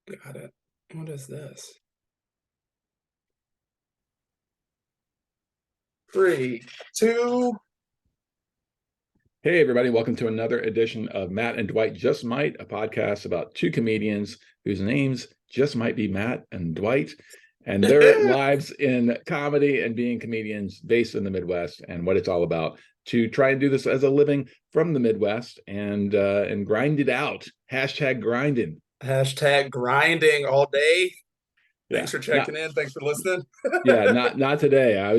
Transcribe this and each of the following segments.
Got it. What is this? Three, two. Hey, everybody, welcome to another edition of Matt and Dwight Just Might, a podcast about two comedians whose names just might be Matt and Dwight, and their lives in comedy and being comedians based in the Midwest and what it's all about. To try and do this as a living from the Midwest and grind it out. Hashtag grinding. Hashtag grinding all day. Yeah, Thanks for not checking in. Thanks for listening. yeah, not today. There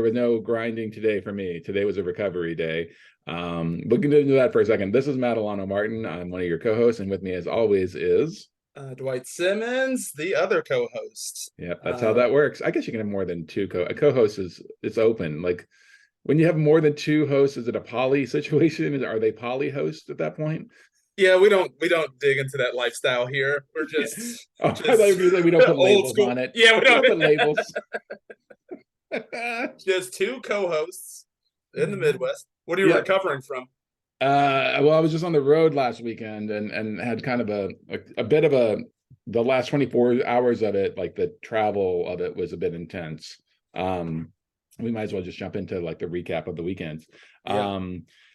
was no grinding today for me. Today was a recovery day. We'll get into that for a second. This is Matt Alano Martin. I'm one of your co-hosts, and with me as always is Dwight Simmons, the other co-host. yeah, that's how that works. I guess you can have more than two a co-host is it's open. Like when you have more than two hosts, is it a poly situation? Are they poly hosts at that point? Yeah, we don't dig into that lifestyle here. We're Yeah. just Oh, I thought you just were gonna say we don't put old labels school. on it. Yeah, we We don't. don't put labels. Just two co-hosts in the Mhm. Midwest. What are you Yep. recovering from? Well, I was just on the road last weekend and had kind of a bit of the last 24 hours of it, like the travel of it was a bit intense. We might as well just jump into like the recap of the weekend. Yeah,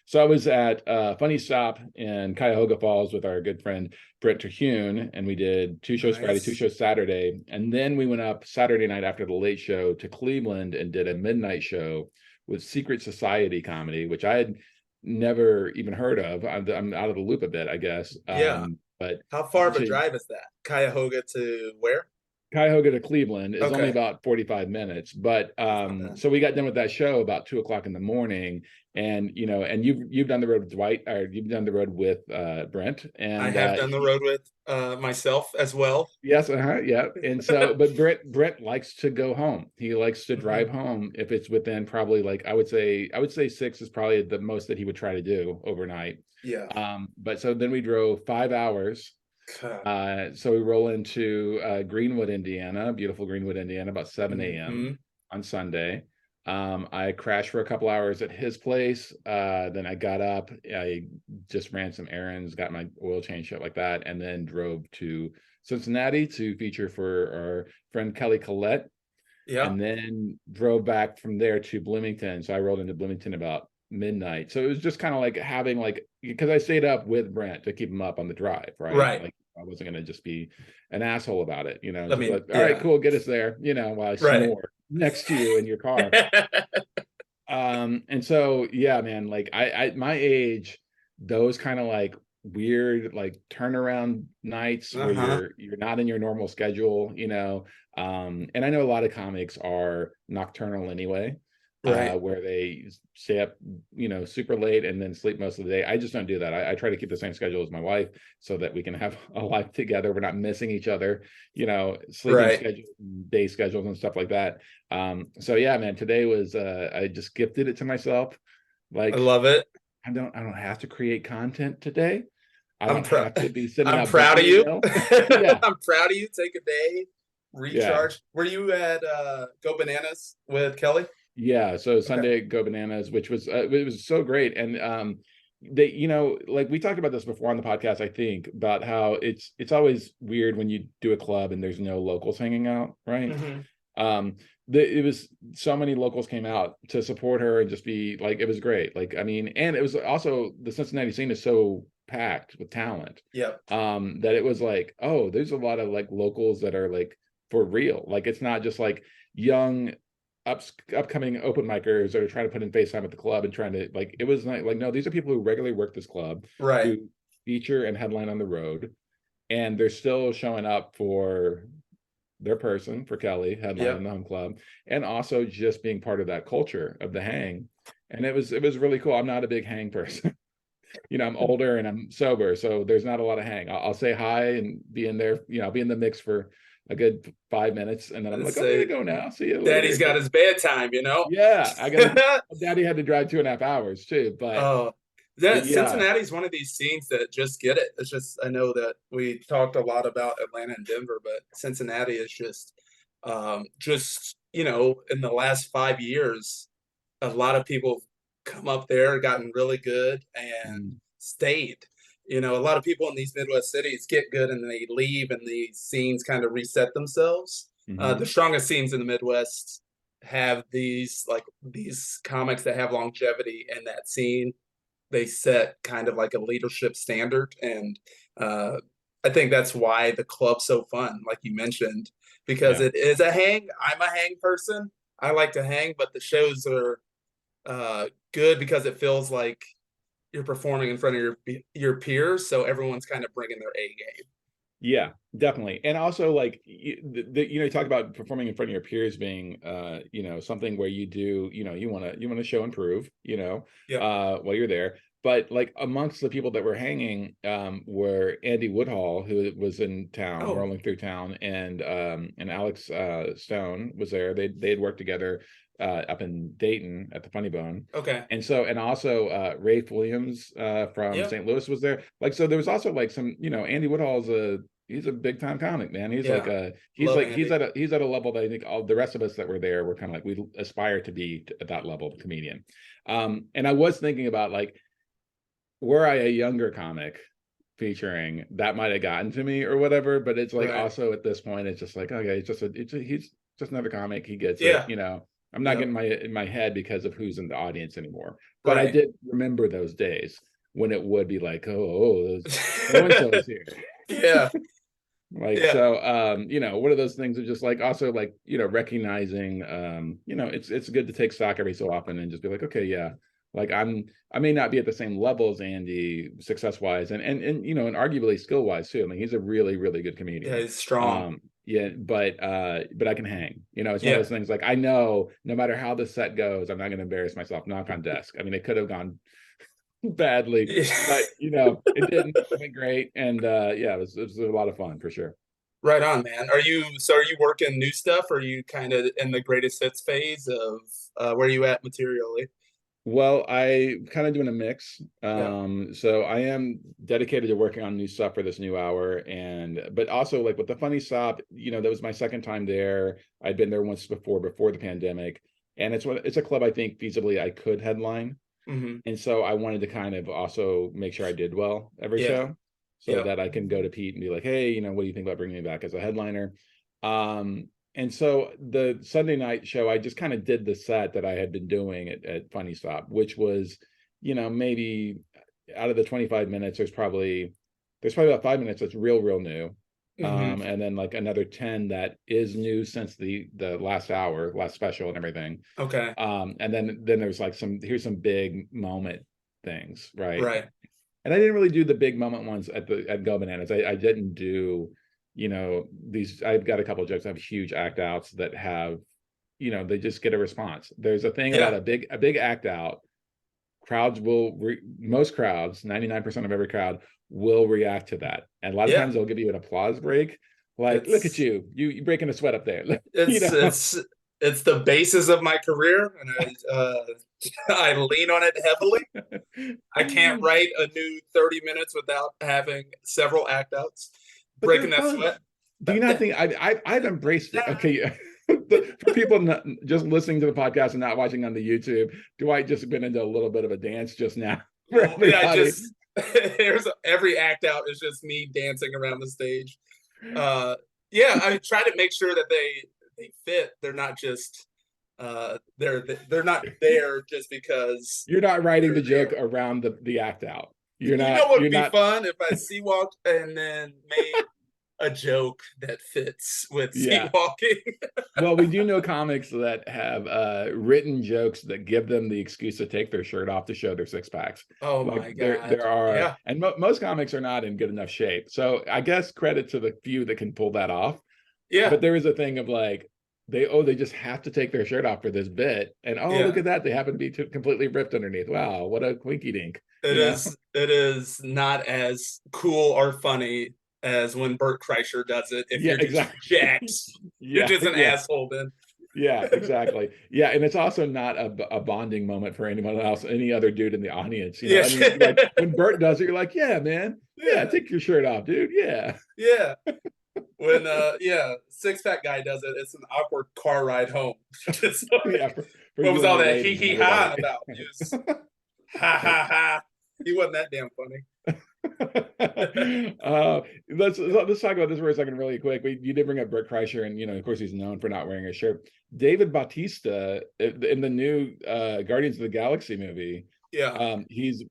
So I was at Funny Stop in Cuyahoga Falls with our good friend Brett Terhune, and we did two shows Friday, two nice. shows Saturday, and then we went up Saturday night after the late show to Cleveland and did a midnight show with Secret Society comedy, which I had never even heard of. I'm out of the loop a bit, I guess. Yeah. But How far of a essentially, drive is that? Cuyahoga to where? Cuyahoga to Cleveland is only Okay, about 45 minutes. But that's not bad. so we got done with that show about 2 o'clock in the morning. And and you've done the road with Dwight, or you've done the road with Brent. I And have done the road with myself as well. yes, yeah. And so, but Brent likes to go home. He likes to Mhm. drive home if it's within probably like I would say 6 is probably the most that he would try to do overnight. Yeah. But so then we drove 5 hours. So we roll into Greenwood, Indiana, beautiful Greenwood, Indiana, about 7 a.m. Mm-hmm. on Sunday. I crashed for a couple hours at his place. Then I got up, I just ran some errands, got my oil change, shit like that, and then drove to Cincinnati to feature for our friend Kelly Collette, Yeah. and then drove back from there to Bloomington. So I rolled into Bloomington about midnight. So it was just kind of like having like because I stayed up with Brent to keep him up on the drive, right? Right. Like I wasn't gonna just be an asshole about it, I just mean, like, all right, yeah. cool, get us there, while I Right. snore next to you in your car. And so yeah, man, like I my age, those kind of like weird like turnaround nights where Uh-huh. you're not in your normal schedule, and I know a lot of comics are nocturnal anyway, Right. where they stay up, super late and then sleep most of the day. I just don't do that. I try to keep the same schedule as my wife so that we can have a life together. We're not missing each other, sleeping Right. schedules, day schedules and stuff like that. So yeah, man, today was I just gifted it to myself. I Like love it. I don't have to create content today. I I'm don't proud. have to be sending I'm out junk proud of you. mail. Yeah, I'm proud of you. Take a day, yeah, recharge. Were you at Go Bananas with Kelly? yeah. So Okay. Sunday Go Bananas, which was it was so great. And they, like we talked about this before on the podcast, I think, about how it's always weird when you do a club and there's no locals hanging out, right? Hmm. um it was so many locals came out to support her and just be like, it was great. Like, I mean, and it was also the Cincinnati scene is so packed with talent, Yep. that it was like, oh, there's a lot of like locals that are like for real. Like it's not just like young upcoming open micers that are trying to put in face time at the club and trying to like, it was like no, these are people who regularly work this club, Right. who feature and headline on the road, and they're still showing up for their person, for Kelly headlining Yep. the home club, and also just being part of that culture of the hang. And it was really cool. I'm not a big hang person. I'm older and I'm sober, so there's not a lot of hang. I'll say hi and be in there, be in the mix for a good 5 minutes, and then I'm Let's like, I'm gonna say go now. See you Daddy's later. got But his bedtime. yeah, I gotta. Daddy had to drive 2.5 hours too, but Oh, but that yeah, Cincinnati's one of these scenes that just get it. It's just I know that we talked a lot about Atlanta and Denver, but Cincinnati is just in the last 5 years, a lot of people come up there, gotten really good, and mm, stayed. You know, a lot of people in these Midwest cities get good and they leave, and these scenes kind of reset themselves. The Hmm. strongest scenes in the Midwest have these comics that have longevity in that scene. They set kind of like a leadership standard, and uh, I think that's why the club's so fun, like you mentioned, because Yeah. it is a hang. I'm a hang person. I like to hang, but the shows are good because it feels like you're performing in front of your peers, so everyone's kind of bringing their A game. Yeah, definitely. And also like you talk about performing in front of your peers being something where you do, you want to show and prove, Yep. while you're there. But like amongst the people that were hanging were Andy Woodhall, who was in town, Oh, rolling through town, and Alex Stone was there. They had worked together up in Dayton at the Funny Bone. okay. And also Rafe Williams from Yep. St. Louis was there. Like, so there was also like some, Andy Woodhall's he's a big time comic, man. He's like Yeah. a Love Andy. he's at a level that I think all the rest of us that were there were kind of like we aspire to be at that level of comedian. And I was thinking about like, were I a younger comic featuring, that might have gotten to me or whatever, but it's like Right. also at this point it's just like, okay, he's just another comic, he gets it, Yeah. I'm not Yep. getting my in my head because of who's in the audience anymore. But I Right. did remember those days when it would be like, oh, so and so is here. Yeah. Like, Yeah. so one of those things of just like also like, recognizing it's good to take stock every so often and just be like, okay, yeah, like I may not be at the same level as Andy success wise and arguably skill wise too. I mean, he's a really, really good Yeah. comedian. He's strong. Yeah, but I can hang. It's one of Yeah. those things like I know no matter how the set goes, I'm not gonna embarrass myself, knock on desk. I mean, it could have gone badly, but it didn't. It went great, and yeah, it was a lot of fun for sure. Right on, man. Are you working new stuff, or are you kind of in the greatest hits phase of where you at materially? Well, I kind of doing a mix. Yep. So I am dedicated to working on new stuff for this new hour, but also like with the Funny Stop, that was my second time there. I'd been there once before the pandemic, and it's a club I think feasibly I could headline. Hmm. And so I wanted to kind of also make sure I did well every Yeah. show so Yep. that I can go to Pete and be like, hey, what do you think about bringing me back as a headliner? And so the Sunday night show, I just kind of did the set that I had been doing at Funny Stop, which was, maybe out of the 25 minutes, there's probably about 5 minutes that's real new. Hmm. And then like another 10 that is new since the last special and everything. Okay. And then there's like here's some big moment things, right? Right. And I didn't really do the big moment ones at Go Bananas. I didn't do, these. I've got a couple of jokes. I have huge act outs that have, they just get a response. There's a thing about Yeah. a big act out. Most crowds, 99% of every crowd will react to that, and a lot of Yeah. times they'll give you an applause break. Like, look at It's you breaking a sweat up there, you it's know. it's it's the basis of my career, and I lean on it heavily. I can't write a new 30 minutes without having several act outs, But they're breaking that fun. sweat. Do you not think I've embraced it? Okay, for people not just listening to the podcast and not watching on the YouTube, Dwight just been into a little bit of a dance just now for Well, yeah, I everybody. just every act out is just me dancing around the stage. Uh, yeah, I try to make sure that they fit. They're not just they're not there just because You're not writing they're the joke there. around the act out. You're You know not. what You're would be not. fun if I sea walked and then made a joke that fits with sea Yeah. walking. Well, we do know comics that have written jokes that give them the excuse to take their shirt off to show their six packs. Oh Like my there god. are, Yeah. and most comics are not in good enough shape. So I guess credit to the few that can pull that off. Yeah. But there is a thing of like they just have to take their shirt off for this bit, and oh look Yeah. at that, they happen to be completely ripped underneath. Wow, what a quinky dink, It you know? is not as cool or funny as when Bert Kreischer does it if Yeah, you're just exactly. jacked. You're Yeah, just an yeah. asshole then. Yeah, exactly. Yeah, and it's also not a bonding moment for anyone else, any other dude in the audience. I Yes. mean, like when Bert does it, you're like, yeah, man, yeah, Yeah. take your shirt off, dude. Yeah, Yeah. When yeah, six pack guy does it, it's an awkward car ride home. Just yeah, like, for what you was and all the that hee ladies and hee everybody. ha about? He was ha ha ha. He wasn't that damn funny. Let's talk about this for a second, really quick. You did bring up Bert Kreischer, and of course, he's known for not wearing a shirt. David Bautista in the new Guardians of the Galaxy movie, Yeah, he's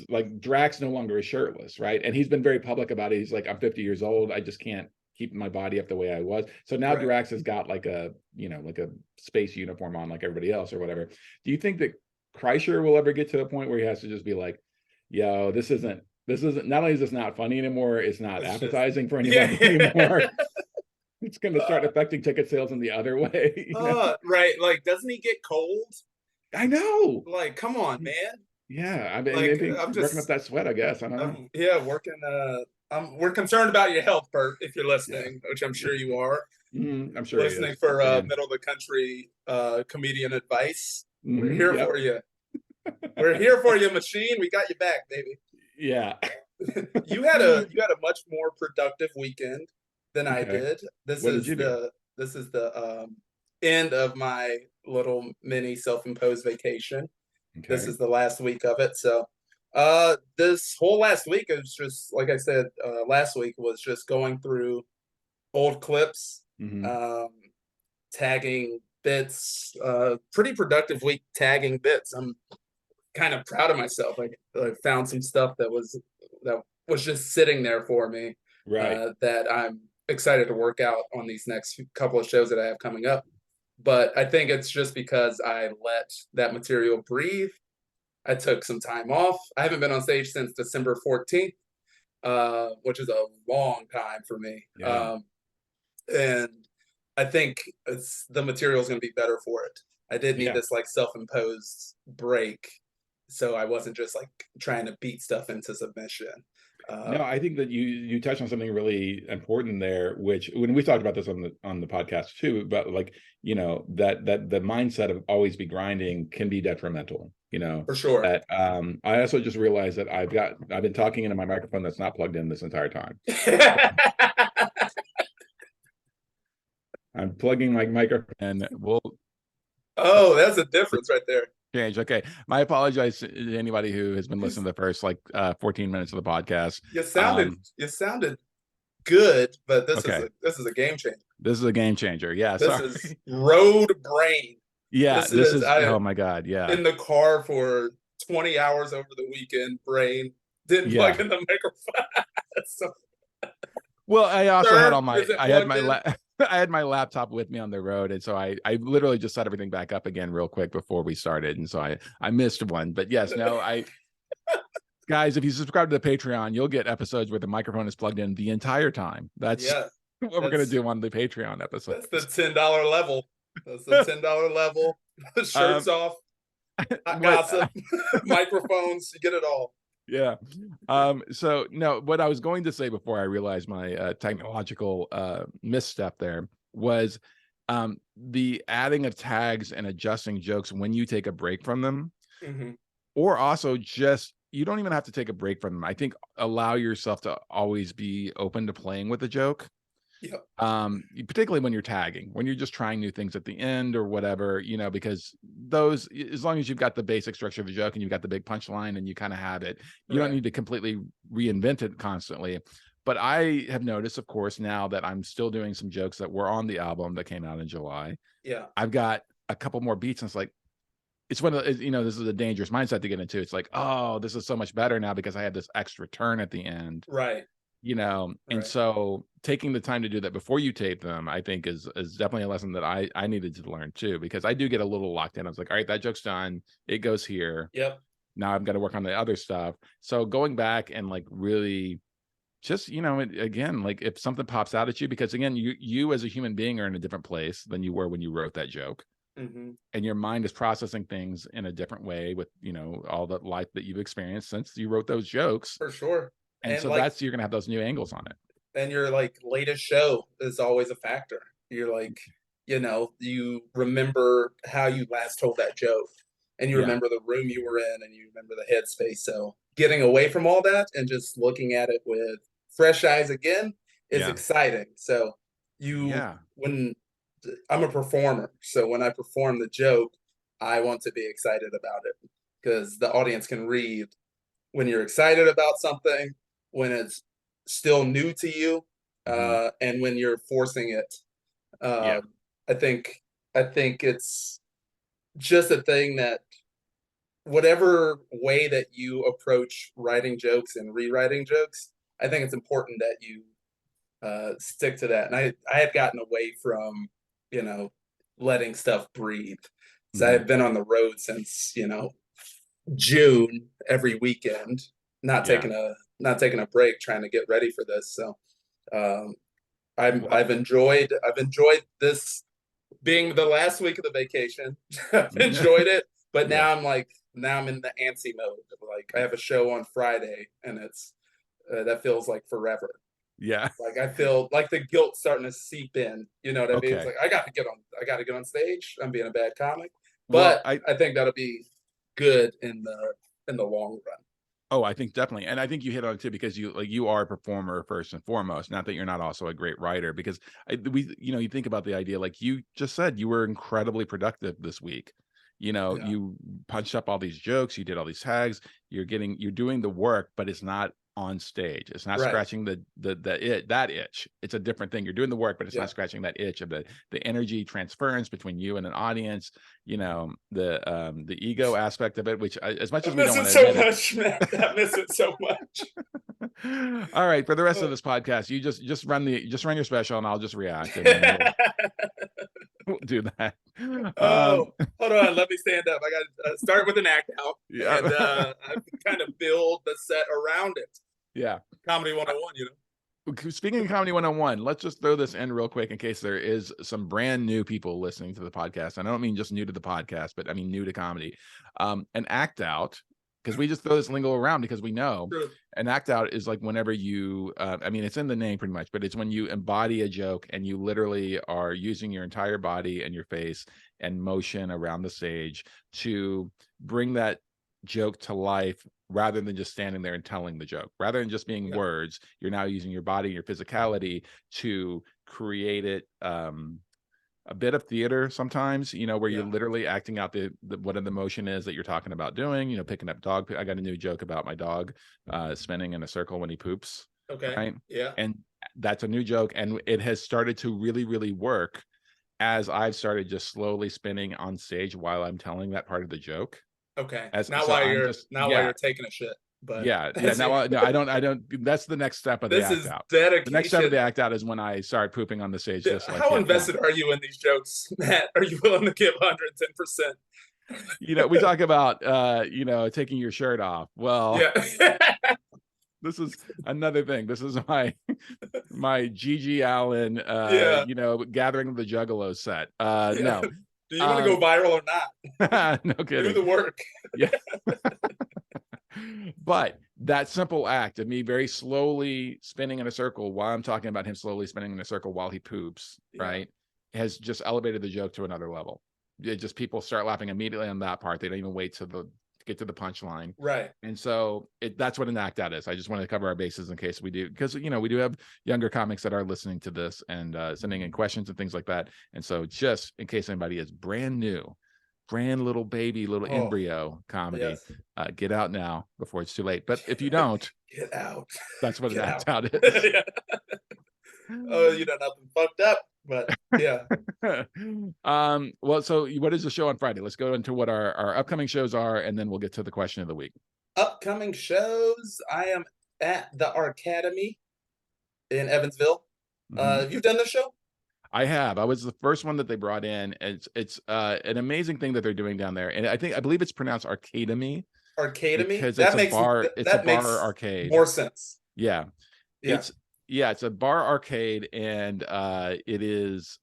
like Drax no longer is shirtless, right? And he's been very public about it. He's like, I'm 50 years old. I just can't keep my body up the way I was. So now right. Drax has got like a like a space uniform on, like everybody else or whatever. Do you think that Kreischer will ever get to a point where he has to just be like, yo, this isn't not only is this not funny anymore, it's not It's just appetizing for yeah. anybody anymore. It's going to start affecting ticket sales in the other way. Right. Like, doesn't he get cold? I know. Like, come on, man. Yeah, I mean, Like, maybe I'm working up just, that sweat, I guess. I don't know. yeah, working. We're concerned about your health, Bert, if you're Yeah, listening, which I'm sure you are. I'm sure he Listening is. for And middle of the country comedian advice. We're mm-hmm, here yep. for you. We're here for you, machine. We got you back, baby. Yeah. You had a much more productive weekend than I Okay. did. This What did is you do? the end of my little mini self-imposed vacation. This Okay. is the last week of it. So this whole last week is just like I said, last week was just going through old clips, Mm-hmm. um, tagging bits, pretty productive week tagging bits. I'm kind of proud of myself. I found some stuff that was just sitting there for me, Right. that I'm excited to work out on these next couple of shows that I have coming up. But I think it's just because I let that material breathe. I took some time off. I haven't been on stage since December 14th, which is a long time for me. Yeah. And I think the material is going to be better for it. I did need Yeah. this like self-imposed break, so I wasn't just like trying to beat stuff into submission. No, I think that you touched on something really important there, which when we talked about this on the podcast too, but like, that the mindset of always be grinding can be detrimental, For sure. that I also just realized that I've been talking into my microphone that's not plugged in this entire time. I'm plugging my microphone and we'll Oh, that's a difference right there. change. Okay. My apologies to anybody who has been listening to the first 14 minutes of the podcast. You sounded good, but this is Okay. a game changer. This is a game changer. Yeah. This Sorry. is road brain. Yeah. This This is is, I oh my God. Yeah. in the car for 20 hours over the weekend. Brain didn't Yeah. plug in the microphone. So, Well, I also had sir, all my, is it I had plugged my, in? I had my laptop with me on the road. And so I literally just set everything back up again real quick before we started. And so I missed one, but yes, no, guys, if you subscribe to the Patreon, you'll get episodes where the microphone is plugged in the entire time. That's Yeah, what we're going to that's do on the Patreon episode. that's the $10 level. That's the $10 level. Shirts off, hot What gossip, microphones. You get it all. Yeah. So no, what I was going to say before I realized my technological misstep there was the adding of tags and adjusting jokes when you take a break from them, Hmm. or also just you don't even have to take a break from them. I think allow yourself to always be open to playing with a joke. Yep. Particularly when you're tagging, when you're just trying new things at the end or whatever, because those, as long as you've got the basic structure of the joke and you've got the big punchline and you kind of have it, you don't Right. need to completely reinvent it constantly. But I have noticed, of course, now that I'm still doing some jokes that were on the album that came out in July, Yeah. I've got a couple more beats, and it's like, it's one of the, this is a dangerous mindset to get into. It's like, oh, this is so much better now because I had this extra turn at the end. Right. And Right. so taking the time to do that before you tape them, I think is definitely a lesson that I needed to learn too, because I do get a little locked in. I was like, all right, that joke's done. It goes here. Yep. Now I've got to work on the other stuff. So going back and like really just, again, like if something pops out at you, because again, you as a human being are in a different place than you were when you wrote that joke. Hmm. And your mind is processing things in a different way with, all the life that you've experienced since you wrote those jokes. For sure. And And so like, you're going to have those new angles on it. and your like latest show is always a factor. You're like, you remember how you last told that joke, and you Yeah. remember the room you were in, and you remember the headspace. So getting away from all that and just looking at it with fresh eyes again is Yeah. exciting. So when I'm a performer, so when I perform the joke, I want to be excited about it because the audience can read when you're excited about something when it's still new to you, Mhm. and when you're forcing it. Yeah. Um, I think it's just a thing that whatever way that you approach writing jokes and rewriting jokes, I think it's important that you stick to that. And I have gotten away from, you know, letting stuff breathe. So Mhm. I've been on the road since, June every weekend, not Yeah. taking a not taking a break, trying to get ready for this. So um, Well, I've enjoyed this being the last week of the vacation. I've enjoyed it, but yeah. now I'm in the antsy mode. Like I have a show on Friday, and it's that feels like forever. Yeah. Like I feel like the guilt starting to seep in. You know what I mean? It's Okay. like I got to get on stage. I'm being a bad comic, Well, but I think that'll be good in the long run. oh, I think definitely. And I think you hit on it too, because you are a performer first and foremost, not that you're not also a great writer, because you think about the idea, like you just said, you were incredibly productive this week. Yeah. You punched up all these jokes, you did all these tags, you're doing the work, but it's not on stage. It's not Right. scratching that itch. It's a different thing. You're doing the work, but it's Yeah. not scratching that itch of the energy transference between you and an audience, the ego aspect of it, which as much I as we miss don't it want to so admit it. much, man. I miss it so much. All right, for the rest Uh, of this podcast, you just run your special, and I'll just react, and then we'll do that. oh, hold on. Let me stand up. I got to start with an act out, and Yeah, I kind of build the set around it. yeah. Comedy Uh, 101. Speaking of comedy 101, let's just throw this in real quick in case there is some brand new people listening to the podcast. And I don't mean just new to the podcast, but I mean new to comedy. An act out, because we just throw this lingo around because we know True. an act out is like whenever you, I mean, it's in the name pretty much, but it's when you embody a joke and you literally are using your entire body and your face and motion around the stage to bring that joke to life, rather than just standing there and telling the joke. Rather than just being Yeah. words, you're now using your body, your physicality to create it, a bit of theater sometimes, where you're Yeah. literally acting out the what the motion is that you're talking about doing, picking up dog. I got a new joke about my dog spinning in a circle when he poops, Okay. right? Yeah. And that's a new joke, and it has started to really, really work as I've started just slowly spinning on stage while I'm telling that part of the joke. Okay. As Not so while I'm you're just not while yeah, you're taking a shit, but yeah. as Now, you no, I don't. That's the next step of the this act is out. The next step of dedication. the act out is when I start pooping on the stage, just so I How can't film. invested are you in these jokes, Matt? Are you willing to give 110%? We talk about taking your shirt off. Well, Yeah. this is another thing. This is my Gigi Allen, Yeah. gathering of the Juggalos set. Yeah. No, Do you want to go um, viral or not? no Do kidding. the work. Yeah. But that simple act of me very slowly spinning in a circle while I'm talking about him slowly spinning in a circle while he poops, Yeah. right, has just elevated the joke to another level. It just people start laughing immediately on that part. They don't even wait to get to the punchline. Right. And so that's what an act out is. I just want to cover our bases in case we do, because we do have younger comics that are listening to this and sending in questions and things like that. And so just in case anybody is brand new, brand little baby, little Oh, embryo comedy, yes. get out now before it's too late. But if you don't, Get out. that's what an Get act out. out is. Yeah. Oh, you done nothing fucked up, but yeah. Well, so what is the show on Friday? Let's go into what our upcoming shows are, and then we'll get to the question of the week. Upcoming shows. I am at the Arcademy in Evansville. Mhm. You've done this show? I have. I was the first one that they brought in. It's an amazing thing that they're doing down there, and I believe it's pronounced Arcademy Arcademy? because it's a bar. It's a That bar makes arcade. more sense. Yeah, Yeah. it's it's a bar arcade, and it is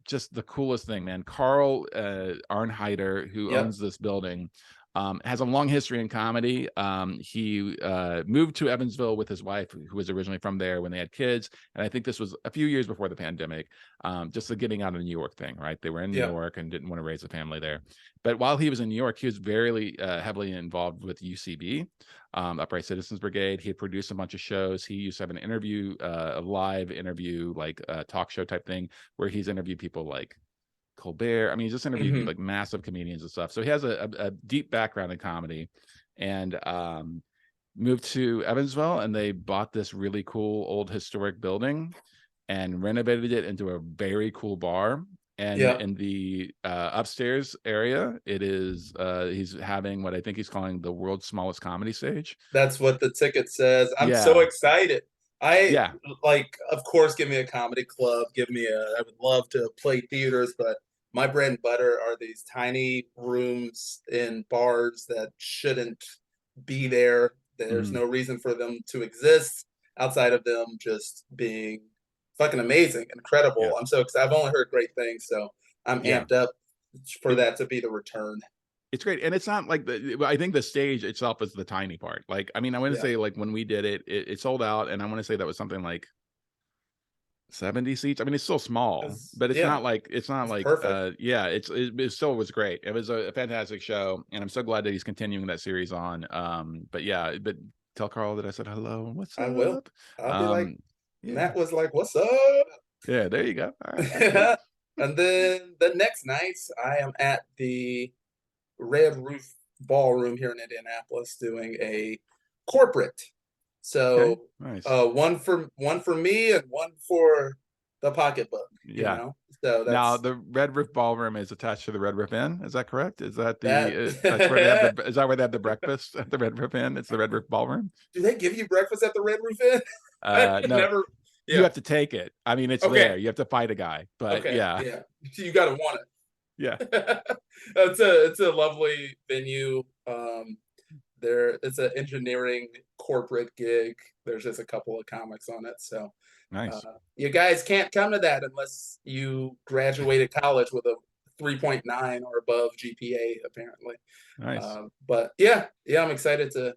just the coolest thing, man. Carl Arnheider, who Yep. owns this building, has a long history in comedy. He moved to Evansville with his wife, who was originally from there, when they had kids, and I think this was a few years before the pandemic. Just the getting out of New York thing, right? They were in New Yep. York and didn't want to raise a family there. But while he was in New York, he was very heavily involved with UCB, Upright Citizens Brigade. He had produced a bunch of shows. He used to have an interview, a live interview, like a talk show type thing, where he's interviewed people like Colbert. I mean, he's just interviewed Hmm. like massive comedians and stuff. So he has a deep background in comedy. And moved to Evansville, and they bought this really cool old historic building and renovated it into a very cool bar. And Yeah, in the upstairs area, it is he's having what I think he's calling the world's smallest comedy stage. that's what the ticket says. I'm so Yeah, excited. I yeah. like, of course, give me a comedy club. Give me a. I would love to play theaters, but my bread and butter are these tiny rooms in bars that shouldn't be there. There's Mhm. no reason for them to exist outside of them just being fucking amazing, Yeah, incredible. I'm so excited. I've only heard great things, so I'm yeah. amped up for It, that to be the return. it's great, and it's not like I think the stage itself is the tiny part. Like, I mean, I want to Yeah, say like when we did it, it sold out, and I want to say that was something like 70 seats. I mean, it's still small, but it's yeah, not like it's perfect. yeah, it still was great. It was a fantastic show, and I'm so glad that he's continuing that series on. But yeah, but tell Carl that I said hello. What's I will. up? I'll be like, Um, yeah, Matt was like, "What's up?" yeah, there you go. All right, that's good. And then the next night, I am at the Red Roof Ballroom here in Indianapolis doing a corporate. Okay, So nice. one for me and one for the pocketbook, you Yeah. know. So Now that's the Red Roof Ballroom is attached to the Red Roof Inn. Is that correct? Is that that. the that's where they have the is that where they have the breakfast at the Red Roof Inn? It's the Red Roof Ballroom. Do they give you breakfast at the Red Roof Inn? I No, never. you Yeah. have to take it. I mean, it's Okay. there. You have to fight a guy, but Okay. yeah, Yeah. You gotta want yeah, it. It's a lovely venue. There it's an engineering corporate gig. There's just a couple of comics on it, so nice, you guys can't come to that unless you graduated college with a 3.9 or above GPA, apparently. nice, But yeah, yeah, I'm excited to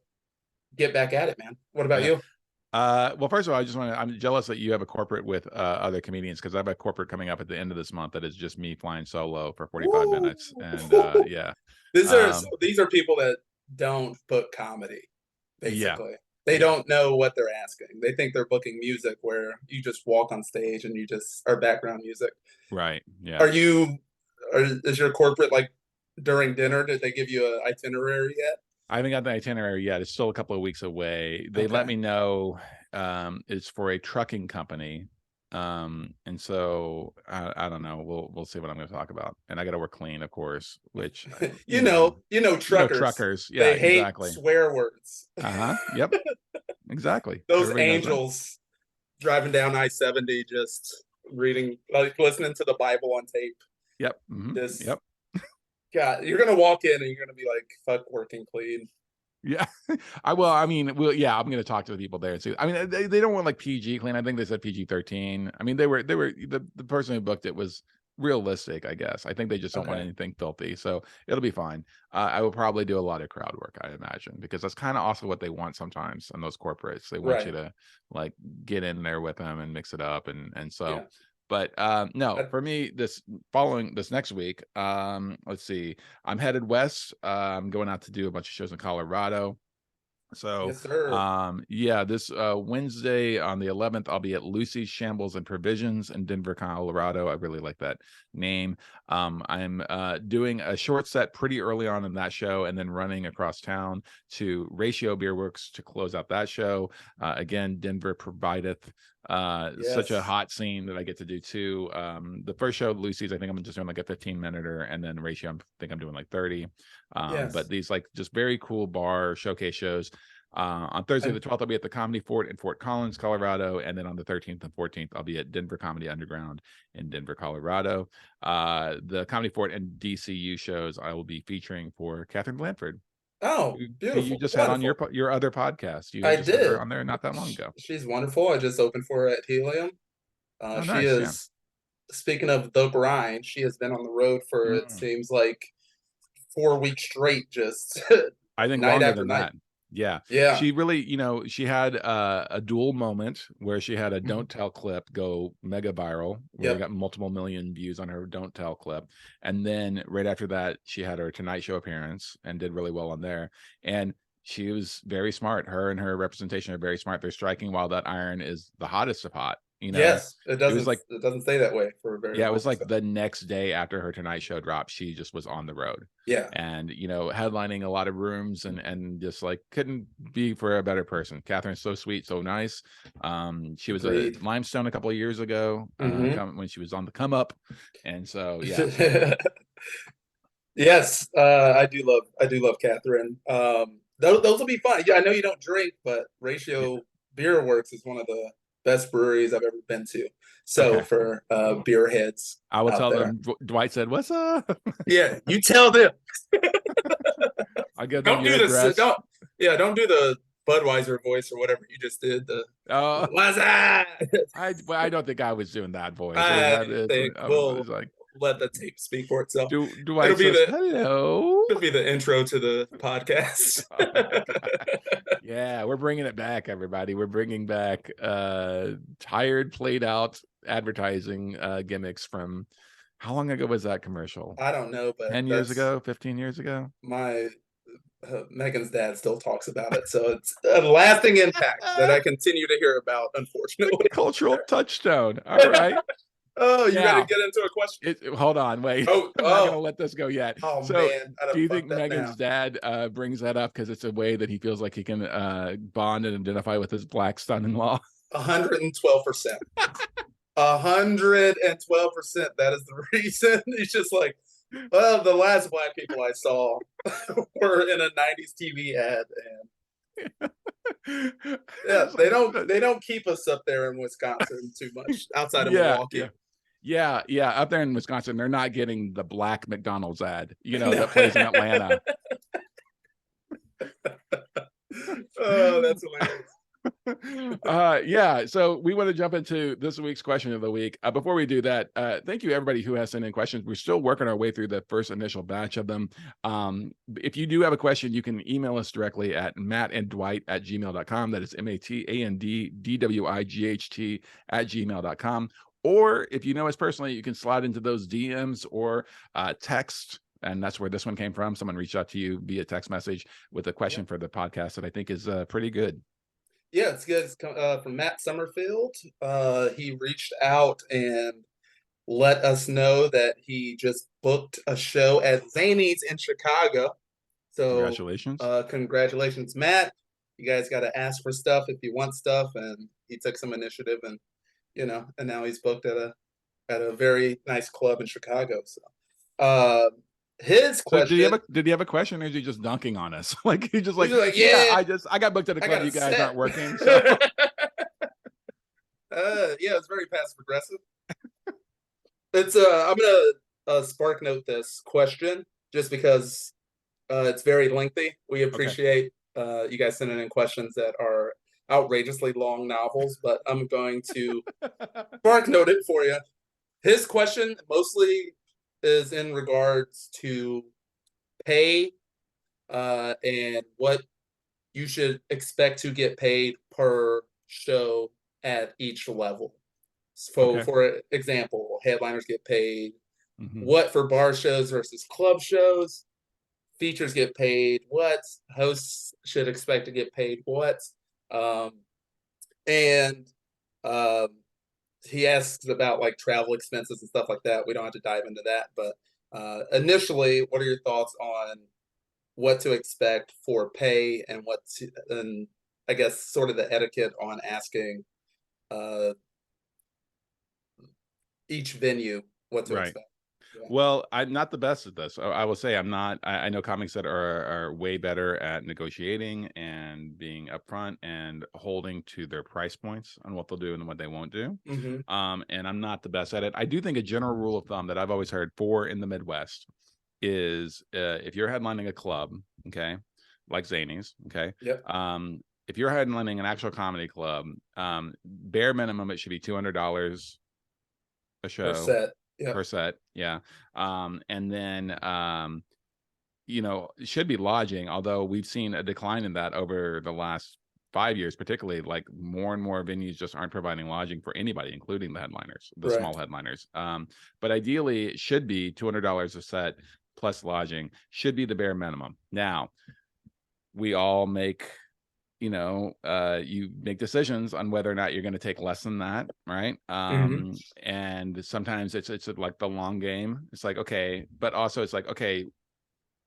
get back at it, man. What about yeah. you? Well, first of all, I'm jealous that you have a corporate with other comedians because I have a corporate coming up at the end of this month that is just me flying solo for 45 Woo! minutes. And yeah. These are people that don't book comedy, Yeah. basically. They Yeah. don't know what they're asking. They think they're booking music where you just walk on stage and you just are background music. Right. Yeah. Are you is your corporate like during dinner? Did they give you an itinerary yet? I haven't got the itinerary yet. It's still a couple of weeks away. They let Okay. me know it's for a trucking company. And so I don't know. We'll see what I'm going to talk about. And I got to work clean, of course, which You know truckers. truckers. Yeah, They hate exactly. swear words. Uh-huh. Yep. Exactly. Those Everybody knows that. angels driving down I-70 just reading like listening to the Bible on tape. Yep. Yep. Just God, you're gonna walk in and you're gonna be like, fuck working clean. Yeah. I mean, yeah, I'm gonna talk to the people there and see. I mean, they don't want like PG clean. I think they said PG-13. I mean, they were the person who booked it was realistic, I guess. I think they just don't want Okay. anything filthy. So it'll be fine. I will probably do a lot of crowd work, I imagine, because that's kind of also what they want sometimes on those corporates. They want you Right. to like get in there with them and mix it up. And so Yeah. but no, I, for me, following this next week, let's see, I'm headed west. I'm going out to do a bunch of shows in Colorado. So, yes, sir. yeah, this Wednesday on the 11th, I'll be at Lucy's Shambles and Provisions in Denver, Colorado. I really like that name. I'm doing a short set pretty early on in that show and then running across town to Ratio Beer Works to close out that show. Again, Denver provideth such a Yes. hot scene that I get to do too. The first show, Lucy's, I think I'm just doing like a 15-minute, and then Ratio, I think I'm doing like 30. But Yes. these like just very cool bar showcase shows. On Thursday I, the 12th, I'll be at the Comedy Fort in Fort Collins, Colorado, and then on the 13th and 14th, I'll be at Denver Comedy Underground in Denver, Colorado. The Comedy Fort and DCU shows I will be featuring for Catherine Blanford, oh, who you beautiful. just had on Wonderful. your other podcast. You I just had her did. on there not that long ago. She's wonderful. I just opened for her at Helium. Oh, She nice. Yeah. is speaking of the grind, she has been on the road for it Mm. seems like 4 weeks straight, just I think night longer after than night. that. Yeah. Yeah. She really, she had a dual moment where she had a Mhm. don't tell clip go mega viral, where we Yep. got multiple million views on her don't tell clip. And then right after that, she had her Tonight Show appearance and did really well on there. And she was very smart. Her and her representation are very smart. They're striking while that iron is the hottest of hot. Yes, it It was like, doesn't stay that way for very yeah, it was long. like So the next day after her Tonight Show dropped, she just was on the road yeah, and, headlining a lot of rooms and just like couldn't be for a better person. Catherine's so sweet, so nice. She was a agreed. Limestone a couple of years ago, Hmm. when she was on the come up. And so, yeah, man. Yes, I do love Catherine. Those will be fun. Yeah, I know you don't drink, but Ratio Beer Works is one of the best breweries I've ever been to. So Okay. for beer heads I will out tell there, them. Dwight said, "What's up?" yeah, you tell them. I give them Don't your do this. address. Don't do the Budweiser voice or whatever you just did. The Oh, what's that? I don't think I was doing that voice. It was I that. think I we'll was like, let the tape speak for itself. It'll Dwight be says, the "Hello." it'll be the intro to the podcast. Oh my god. Yeah, we're bringing it back, everybody. We're bringing back tired, played out advertising gimmicks from how long ago was that commercial? I don't know, but 10 years that's ago, 15 years ago? my Megan's dad still talks about it, so it's a lasting impact that I continue to hear about. The Unfortunately. cultural touchstone. All right. Oh, you ready to Now, get into a question? hold on, wait. Oh, I'm not going to let this go yet. oh So, man, I do done you think fucked up now. Megan's dad brings that up because it's a way that he feels like he can bond and identify with his black son-in-law? 112%. 112%. That is the reason. He's just like, well, the last black people I saw were in a '90s TV ad, and yeah, It's like, they don't keep us up there in Wisconsin too much outside of yeah, yeah. Milwaukee. Yeah, up there in Wisconsin, they're not getting the black McDonald's ad, No. that plays in Atlanta. Oh, that's hilarious. Yeah, so we want to jump into this week's question of the week. Before we do that, thank you everybody who has sent in questions. We're still working our way through the first initial batch of them. If you do have a question, you can email us directly at mattanddwight@gmail.com. That is MATTANDDWIGHT@gmail.com. Or if you know us personally, you can slide into those DMs or text. And that's where this one came from. Someone reached out to you via text message with a question for the podcast that I think is pretty good. Yeah, it's good. It's from Matt Summerfield. He reached out and let us know that he just booked a show at Zany's in Chicago. So, Congratulations. congratulations, Matt. You guys got to ask for stuff if you want stuff, and he took some initiative, and and now he's booked at a very nice club in Chicago. So, uh, his So question, did he have a question, or is he just dunking on us? Like he's just he's like, like, yeah, yeah, I got booked at a I club. got a You guys set. aren't working. So Yeah, it's very passive aggressive. It's I'm gonna spark note this question just because it's very lengthy. We okay. appreciate you guys sending in questions that are outrageously long novels, but I'm going to spark note it for you. His question mostly is in regards to pay and what you should expect to get paid per show at each level. So, Okay. for example, headliners get paid Hmm. what for bar shows versus club shows. Features get paid what. Hosts should expect to get paid what. Um, and um, he asks about like travel expenses and stuff like that. We don't have to dive into that, but initially, what are your thoughts on what to expect for pay and and I guess sort of the etiquette on asking uh, each venue what to Right. expect? Yeah. Well, I'm not the best at this. I will say I'm not. I know comics that are way better at negotiating and being upfront and holding to their price points on what they'll do and what they won't do. Mm-hmm. And I'm not the best at it. I do think a general rule of thumb that I've always heard for in the Midwest is if you're headlining a club, okay, like Zany's, okay, Yep. if you're headlining an actual comedy club, bare minimum it should be $200 a Per show set. Yep. per set, yeah. And then it should be lodging, although we've seen a decline in that over the last 5 years, particularly like more and more venues just aren't providing lodging for anybody, including the headliners, the Right. small headliners. But ideally it should be $200 a set plus lodging should be the bare minimum. Now we all make you make decisions on whether or not you're going to take less than that, right? And sometimes it's like the long game. It's like, okay, but also it's like, okay,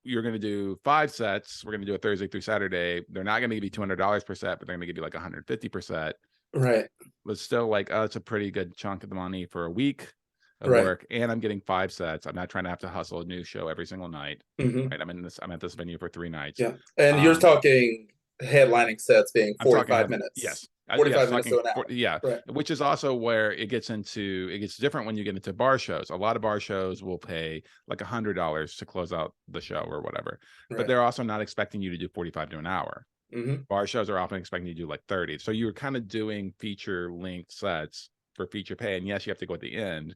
you're going to do 5 sets. We're going to do a Thursday through Saturday. They're not going to give you $200 per set, but they're going to give you like 150%. Right. But still, like, oh, it's a pretty good chunk of the money for a week of Right. work, and I'm getting 5 sets. I'm not trying to have to hustle a new show every single night. Right? I'm at this venue for 3 nights. Yeah. And you're talking headlining sets being I'm talking 45 minutes. yes. 45 Yes, minutes talking to an hour. yeah, Right. which is also where it gets different when you get into bar shows. A lot of bar shows will pay like $100 to close out the show or whatever, but Right. they're also not expecting you to do 45 to an hour. Bar shows are often expecting you to do like 30. So you're kind of doing feature length sets for feature pay. And yes, you have to go at the end,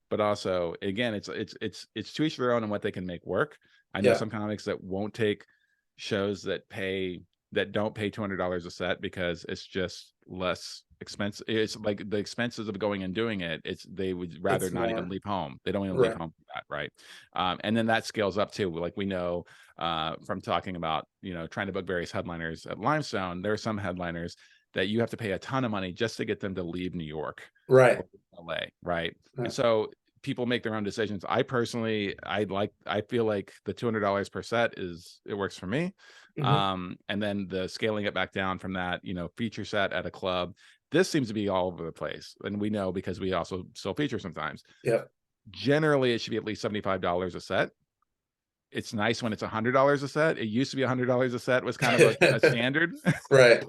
but also again, it's to each their own and what they can make work. I know Yeah. some comics that won't take shows that don't pay $200 a set because it's just less expensive. It's like the expenses of going and doing it. They would rather It's not more. even leave home. They don't even leave Right. home for that, right? And then that scales up too. Like we know from talking about trying to book various headliners at Limestone, there are some headliners that you have to pay a ton of money just to get them to leave New York Right. or LA, right? Right. And so people make their own decisions. I personally, I feel like the $200 per set it works for me. And then the scaling it back down from that, feature set at a club, this seems to be all over the place. And we know because we also still feature sometimes. Yeah. Generally, it should be at least $75 a set. It's nice when it's $100 a set. It used to be $100 a set was kind of a standard. Right.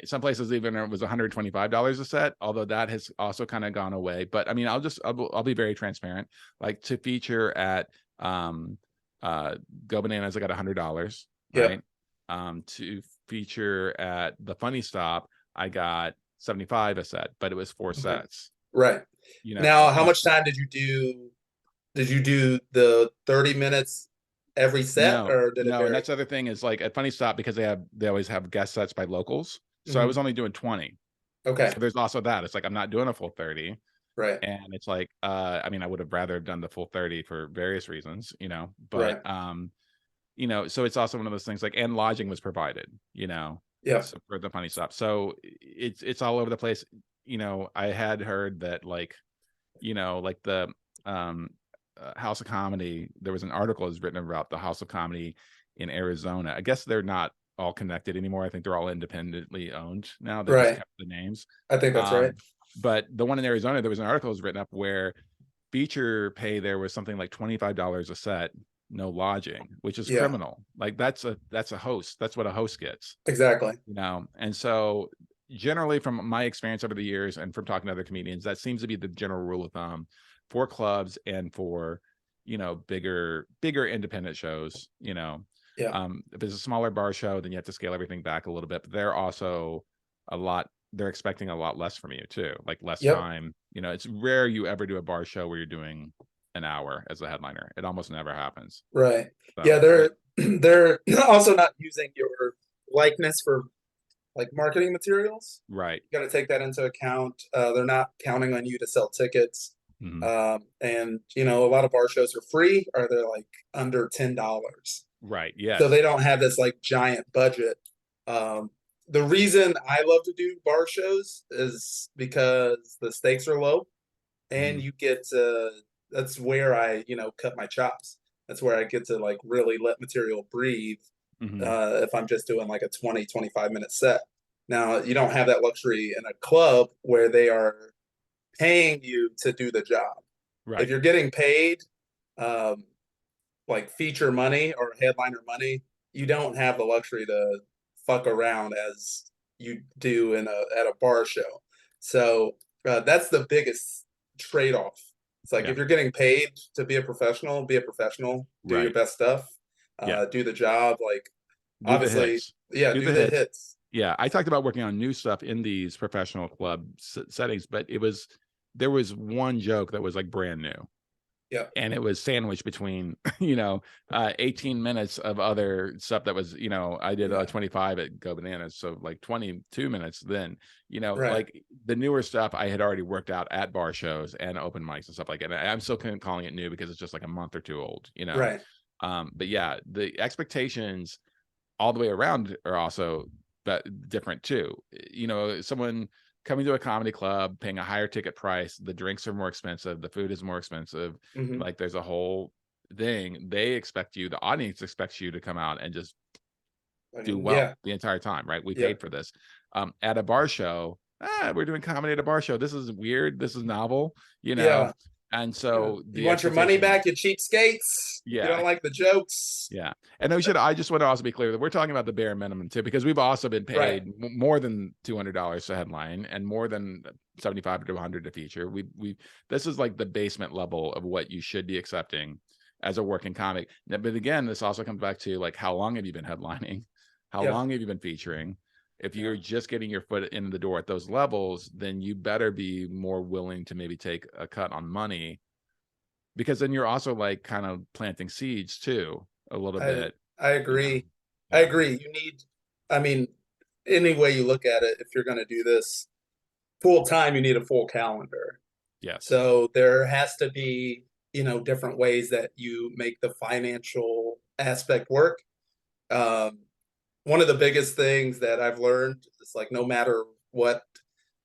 Some places even it was $125 a set, although that has also kind of gone away. But I mean, I'll be very transparent. Like to feature at Go Bananas, I got $100, right? To feature at the Funny Stop, I got 75 a set, but it was 4 sets. Right. Now, how much time did you do? Did you do the 30 minutes every set, or did it No, and vary? that's the other thing is like at Funny Stop, because they always have guest sets by locals. So I was only doing 20. Okay. So there's also that. It's like I'm not doing a full 30. Right. And it's like I mean, I would have rather done the full 30 for various reasons, but so it's also one of those things like, and lodging was provided, so for the Funny Stop. So it's all over the place. I had heard that like the House of Comedy, there was an article that's written about the House of Comedy in Arizona. I guess they're not all connected anymore. I think they're all independently owned now. They just kept the names. I think that's right. But the one in Arizona, there was an article that was written up where feature pay there was something like $25 a set, no lodging, which is criminal. Like that's a host. That's what a host gets. Exactly. And so generally from my experience over the years and from talking to other comedians, that seems to be the general rule of thumb for clubs and for bigger independent shows. If it's a smaller bar show, then you have to scale everything back a little bit, but they're expecting a lot less from you too, like less time. It's rare you ever do a bar show where you're doing an hour as a headliner. It almost never happens. Right. So, yeah, they're also not using your likeness for like marketing materials. Right. You got to take that into account. They're not counting on you to sell tickets. And a lot of bar shows are free, or they're like under $10. Right. Yeah. So they don't have this like giant budget. The reason I love to do bar shows is because the stakes are low, and you get to. That's where I cut my chops. That's where I get to like really let material breathe. If I'm just doing like a 20-25 minute set. Now you don't have that luxury in a club where they are paying you to do the job. Right. If you're getting paid like feature money or headliner money, you don't have the luxury to fuck around as you do at a bar show. So that's the biggest trade-off. It's like if you're getting paid to be a professional, do your best stuff, do the job, like do obviously, do the hits. Yeah, I talked about working on new stuff in these professional club settings, but there was one joke that was like brand new. Yeah. And it was sandwiched between, 18 minutes of other stuff that was, I did 25 at Go Bananas. So like 22 minutes then, like the newer stuff I had already worked out at bar shows and open mics and stuff like that. And I'm still calling it new because it's just like a month or two old, Right. But yeah, the expectations all the way around are also different too. You know, someone coming to a comedy club, paying a higher ticket price, the drinks are more expensive, the food is more expensive. Mhm. Like there's a whole thing. They expect you, the audience expects you to come out and just I do mean, yeah, well the entire time, right? We yeah, paid for this. At a bar show, we're doing comedy at a bar show. This is weird. This is novel, you know? yeah, And yeah. so You the want your money expectation, back, you cheapskates? You yeah, don't like the jokes? yeah. And I just want to also be clear that we're talking about the bare minimum too, because we've also been Right. paid more than $200 to headline and more than 75 to 100 to feature. This is like the basement level of what you should be accepting as a working comic. But again, this also comes back to like, how long have you been headlining? How Yeah, long have you been featuring? If yeah. you're just getting your foot in the door at those levels, then you better be more willing to maybe take a cut on money, because then you're also like kind of planting seeds too a little I bit, I you know. agree. I Yeah. agree. You need, I mean, any way you look at it, if you're going to do this full time, you need a full calendar. Yes. So there has to be, different ways that you make the financial aspect work. Um, One of the biggest things that I've learned is like no matter what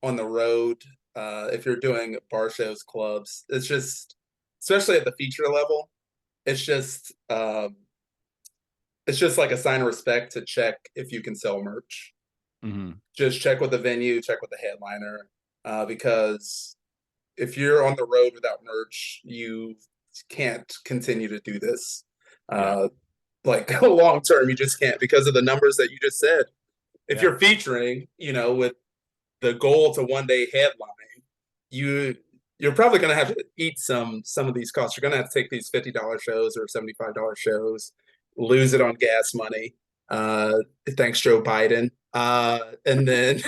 on the road, if you're doing bar shows, clubs, it's just, especially at the feature level, it's just um, it's just like a sign of respect to check if you can sell merch. Hmm. Just check with the venue, check with the headliner, because if you're on the road without merch, you can't continue to do this. Yeah. Uh, like long term, you just can't because of the numbers that you just said. If Yeah. you're featuring, with the goal to one day headline, you you're probably going to have to eat some of these costs. You're going to have to take these $50 shows or $75 shows, lose it on gas money. Uh, Thanks Joe Biden. And then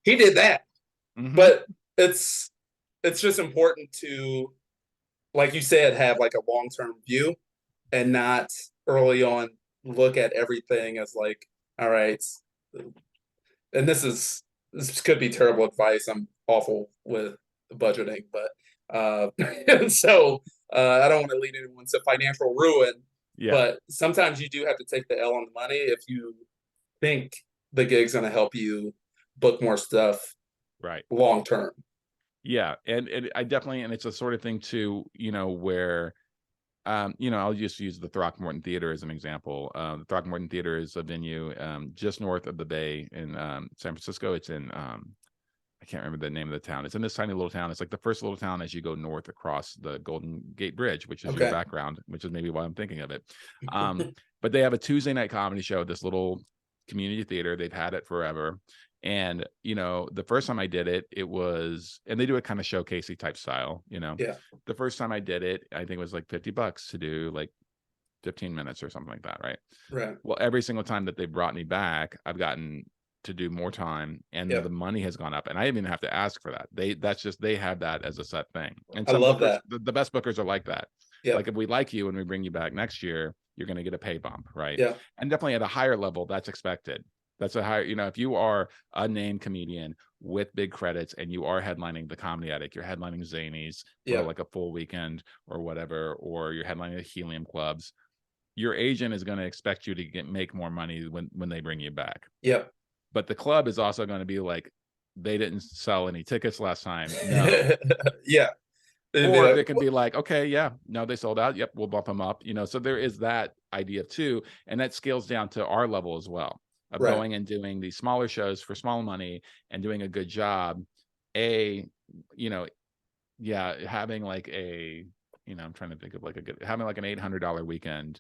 he did that. Hmm. But it's it's just important to, like you said, have like a long term view and not early on look at everything as like, all right, and this could be terrible advice. I'm awful with budgeting, but so I don't want to lead anyone to financial ruin. Yeah. But sometimes you do have to take the L on the money if you think the gig's going to help you book more stuff Right. long term. Yeah. And I definitely, and it's a sort of thing too, you know, where, I'll just use the Throckmorton Theater as an example. The Throckmorton Theater is a venue just north of the Bay in San Francisco. It's in I can't remember the name of the town. It's in this tiny little town. It's like the first little town as you go north across the Golden Gate Bridge, which is your Okay. background, which is maybe why I'm thinking of it. But they have a Tuesday night comedy show at this little community theater. They've had it forever. And, the first time I did it, and they do a kind of showcasey type style, Yeah. The first time I did it, I think it was like $50 to do like 15 minutes or something like that. Right. Right. Well, every single time that they brought me back, I've gotten to do more time and Yeah. the money has gone up, and I didn't even have to ask for that. They have that as a set thing. And I some love bookers, that. the best bookers are like that. Like Yep. if we like you and we bring you back next year, you're going to get a pay bump, right? Yeah. And definitely at a higher level, that's expected. That's a higher, if you are a named comedian with big credits and you are headlining the Comedy Attic, you're headlining Zanies for Yeah. like a full weekend or whatever, or you're headlining the Helium clubs, your agent is going to expect you to make more money when they bring you back. Yep. But the club is also going to be like, they didn't sell any tickets last time. No. Yeah. It'd be Or like, they can be like, okay, yeah, no, they sold out. Yep, we'll bump them up. So there is that idea too. And that scales down to our level as well of right. going and doing these smaller shows for small money and doing a good job. A, yeah, having like I'm trying to think of like having like an $800 weekend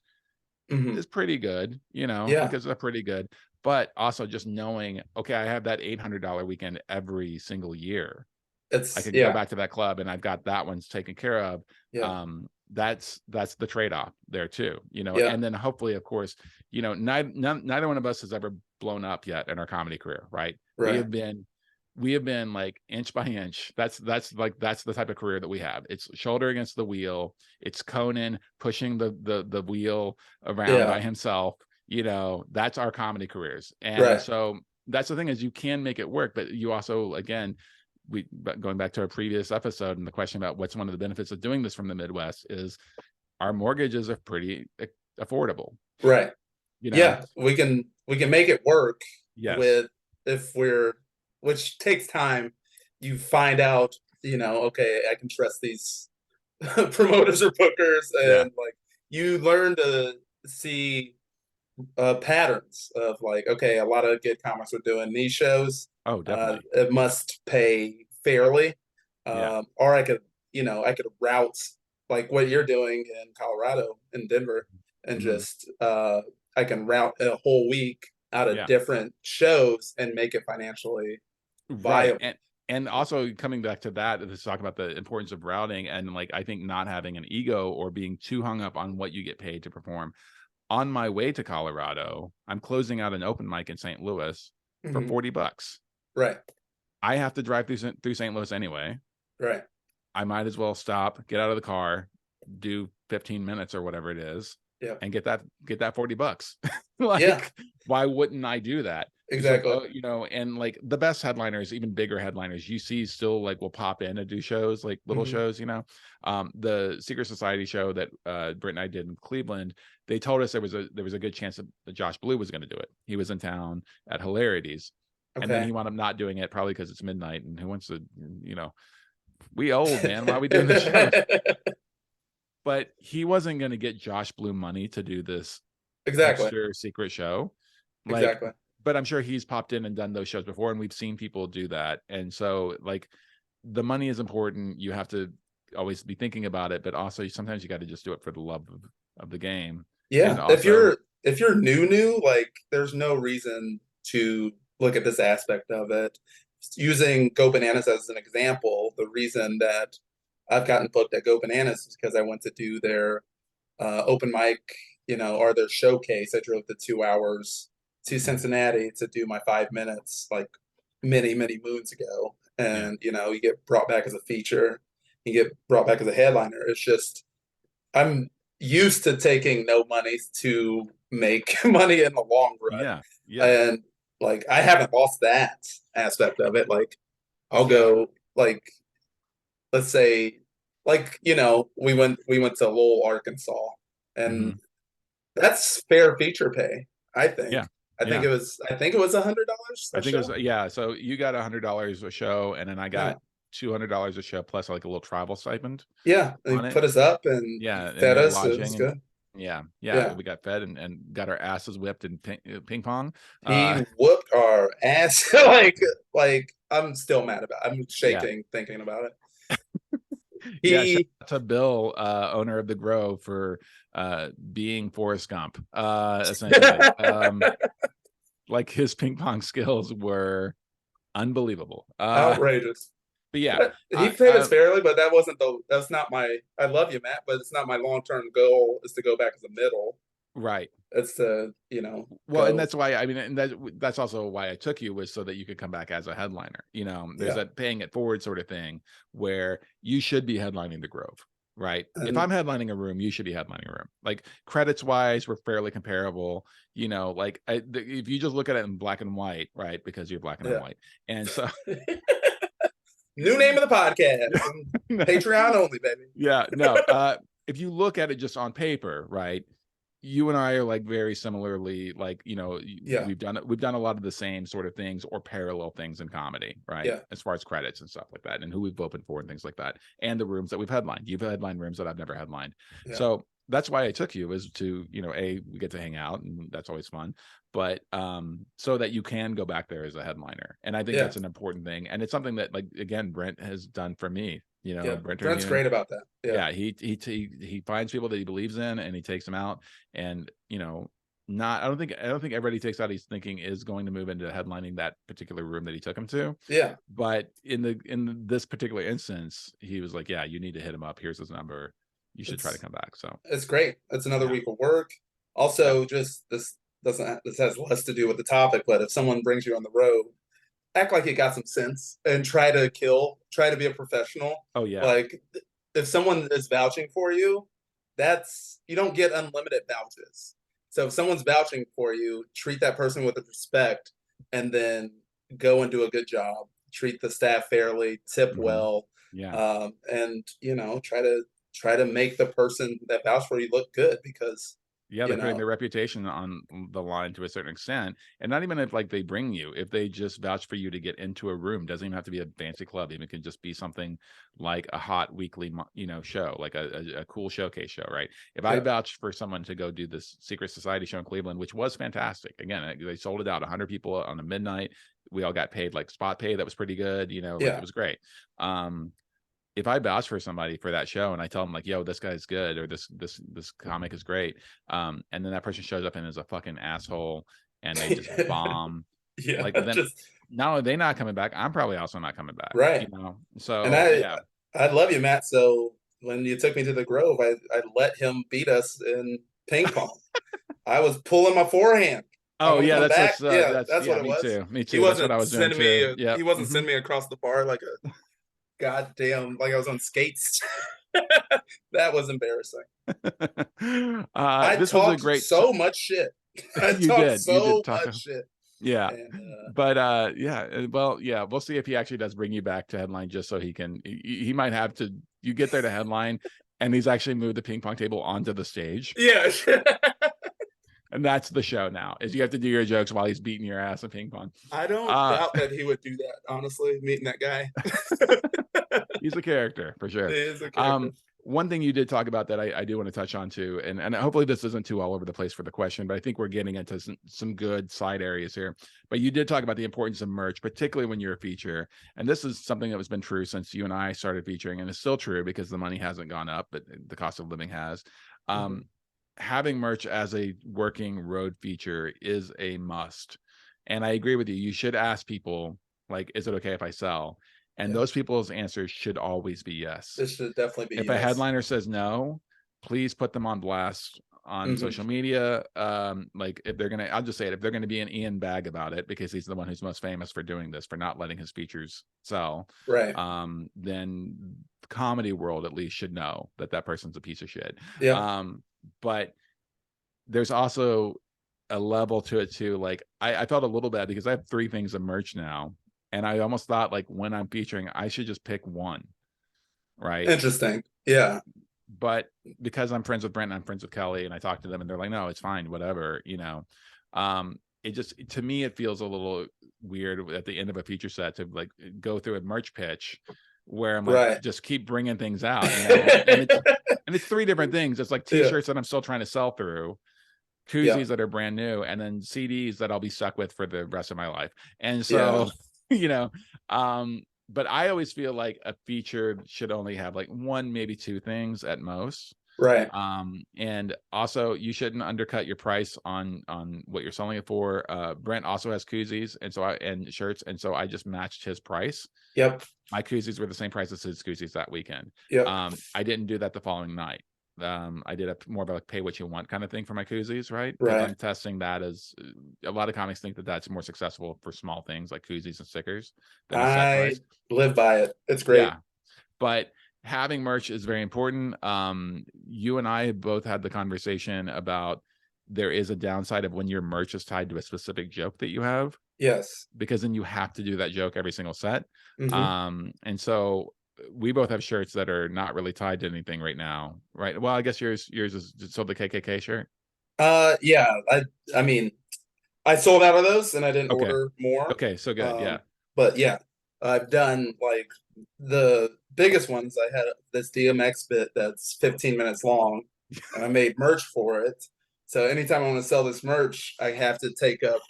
Hmm. is pretty good, Yeah. because they're pretty good. But also just knowing, okay, I have that $800 weekend every single year. I can go Yeah. back to that club and I've got that one's taken care of. Yeah. That's the trade-off there too, Yeah. and then hopefully, of course, neither one of us has ever blown up yet in our comedy career, right? We Right. have been like inch by inch. That's the type of career that we have. It's shoulder against the wheel. It's Conan pushing the wheel around Yeah. by himself. That's our comedy careers. And Right. so that's the thing, is you can make it work, but you also, again, going back to our previous episode and the question about what's one of the benefits of doing this from the Midwest is our mortgages are pretty affordable. Right. You know, Yeah. We can. we can make it work Yes. with if we're which takes time. You find out, okay, I can trust these promoters or bookers, Yeah. and like you learn to see patterns of like, okay, a lot of good comics are doing these shows. Oh, definitely. It must pay fairly, Yeah. or I could route like what you're doing in Colorado, in Denver, and Hmm. just I can route a whole week out of Yeah. different shows and make it financially Right. viable. And also coming back to that, let's talk about the importance of routing and like I think not having an ego or being too hung up on what you get paid to perform. On my way to Colorado, I'm closing out an open mic in St. Louis for Hmm. $40. Right, I have to drive through St. Louis anyway. right, I might as well stop, get out of the car, do 15 minutes or whatever it is, yeah, and get that $40. yeah, Like, why wouldn't I do that? It's like, exactly. oh, and like the best headliners, even bigger headliners, you see still like will pop in and do shows, like little Hmm. shows. The Secret Society show that Britt and I did in Cleveland, they told us there was a good chance that Josh Blue was going to do it. He was in town at Hilarities. And then he Okay. wound up not doing it, probably because it's midnight and who wants to, we old, man. Why are we doing the shows? But he wasn't going to get Josh Blue money to do this Exactly, extra secret show. Like, exactly. but I'm sure he's popped in and done those shows before, and we've seen people do that. And so, like, the money is important. You have to always be thinking about it, but also sometimes you got to just do it for the love of the game. And Yeah, also, if you're new, like there's no reason to look at this aspect of it. Using Go Bananas as an example, the reason that I've gotten booked at Go Bananas is because I went to do their open mic, or their showcase. I drove the 2 hours to mhm, Cincinnati to do my 5 minutes, like many, many moons ago. yeah, And you get brought back as a feature, you get brought back as a headliner. It's just I'm used to taking no money to make money in the long run. yeah, yeah, And like I haven't lost that aspect of it. Like I'll go like let's say like we went to Lowell, Arkansas, and hmm, that's fair feature pay, I think. yeah, I think yeah. it was $100 I a think it was, show. yeah. So you got $100 a show, and then I Yeah. got $200 a show plus like a little travel stipend Yeah. They on it. put us up and Yeah, and fed then us. It was lodging and good. yeah, Yeah. we got fed and got our asses whipped in ping pong. He whooped our ass. Like I'm still mad about it. I'm Yeah, shaking thinking about it. yeah. Shout He out to Bill, owner of the Grove, for being Forrest Gump, essentially. Like his ping pong skills were unbelievable. outrageous. But yeah, But he paid us I fairly, but that's not my I love you, Matt, but it's not my long-term goal is to go back as a middle. right. It's to, Well, and go. that's why, I mean, and that's also why I took you, was so that you could come back as a headliner. There's Yeah. that paying it forward sort of thing where you should be headlining the Grove, right? If And I'm headlining a room, you should be headlining a room. Like credits wise, we're fairly comparable. Like if you just look at it in black and white, right? Because you're black and I'm yeah. white, and so New name of the podcast. And Patreon only, baby. yeah, no. If you look at it just on paper, right? You and I are like very similarly, like, Yeah. we've done a lot of the same sort of things or parallel things in comedy, right? Yeah. As far as credits and stuff like that, and who we've opened for and things like that, and the rooms that we've headlined. You've headlined rooms that I've never headlined. Yeah. So that's why I took you, is to, we get to hang out and that's always fun. But so that you can go back there as a headliner. And I think Yeah. that's an important thing. And it's something that, like, again, Brent has done for me. Yeah. Brent Brent's Terhune, great about that. Yeah. yeah, he finds people that he believes in and he takes them out. And not I don't think everybody he takes out he's thinking is going to move into headlining that particular room that he took him to. Yeah. But in this particular instance, he was like, yeah, you need to hit him up, here's his number, you should try to It's come back. So it's great. It's another yeah, week of work. yeah, Also, just this has less to do with the topic, but if someone brings you on the road, act like you got some sense and try to be a professional. oh yeah, Like if someone is vouching for you, you don't get unlimited vouches. So if someone's vouching for you, treat that person with respect and then go and do a good job. Treat the staff fairly, tip hmm, well, yeah, and try to make the person that vouched for you look good because Yeah, you they're putting know? their reputation on the line to a certain extent, and not even if like they bring you, if they just vouch for you to get into a room, doesn't even have to be a fancy club. Even it can just be something like a hot weekly, show, like a cool showcase show, right? If I Yeah. vouched for someone to go do this Secret Society show in Cleveland, which was fantastic, again, they sold it out, 100 people on a midnight. We all got paid like spot pay. That was pretty good, like it Yeah. was great. If I vouch for somebody for that show and I tell them like, yo, this guy's good, or this comic is great, and then that person shows up and is a fucking asshole and they just bomb, Yeah. like then Just not only are they not coming back, I'm probably also not coming back, right. And So yeah. I love you, Matt. So when you took me to the Grove, I let him beat us in ping pong. I was pulling my forehand. I Oh want to yeah, come that's back. what's Yeah, that's that's what yeah, it was. me He too, that's what I wasn't was doing sending too. me. Yep. He wasn't sending me across the bar like a goddamn like I was on skates. That was embarrassing. I This was a talked great so much shit. I talked you did so talk. much shit. Yeah. And But yeah, well, yeah, we'll see if he actually does bring you back to headline, just so he might have to, you get there to headline and he's actually moved the ping pong table onto the stage. yeah. And that's the show now, is you have to do your jokes while he's beating your ass in ping pong. I don't Uh doubt that he would do that, honestly, meeting that guy. he's a character for He sure. is a character. One thing you did talk about that I do want to touch on too, and hopefully this isn't too all over the place for the question, but I think we're getting into some good side areas here. But you did talk about the importance of merch, particularly when you're a feature. And this is something that has been true since you and I started featuring, and it's still true because the money hasn't gone up, but the cost of living has. Mhm. Having merch as a working road feature is a must. And I agree with you. You should ask people, like, is it okay if I sell? And Yeah. those people's answers should always be yes. This should definitely be If a yes. headliner says no, please put them on blast on Mhm. social media. Like if they're gonna, I'll just say it, if they're gonna be an Ian Bag about it, because he's the one who's most famous for doing this, for not letting his features sell, Right. then the comedy world at least should know that that person's a piece of shit. Yeah. But there's also a level to it too. Like I felt a little bad because I have 3 things of merch now, and I almost thought like when I'm featuring, I should just pick one, right? Interesting. Yeah. But because I'm friends with Brent and I'm friends with Kelly, and I talk to them and they're like, no, it's fine, whatever, it just, to me, it feels a little weird at the end of a feature set to like go through a merch pitch where I'm like, Right. just keep bringing things out, and it's 3 different things. It's like Yeah. t-shirts that I'm still trying to sell through, Yeah. koozies that are brand new, and then CDs that I'll be stuck with for the rest of my life. And Yeah. so, you know, but I always feel like a feature should only have like 1, maybe 2 things at most. Right. And also you shouldn't undercut your price on what you're selling it for. Brent also has koozies and shirts, and so I just matched his price. Yep. My koozies were the same price as his koozies that weekend. Yep. I didn't do that the following night. I did a more of a like pay what you want kind of thing for my koozies, right? Because Right. I'm testing that as a lot of comics think that that's more successful for small things like koozies and stickers than a set I price. live by it. It's great. Yeah, but having merch is very important. You and I both had the conversation about there is a downside of when your merch is tied to a specific joke that you have, Yes. because then you have to do that joke every single set. Hmm. And so we both have shirts that are not really tied to anything right now, right? Well, I guess yours is so the KKK shirt. Yeah. I mean, I sold out of those and I didn't Okay. order more. Okay, so good. Yeah. But yeah, I've done like the biggest ones. I had this DMX bit that's 15 minutes long, and I made merch for it. So anytime I want to sell this merch, I have to take up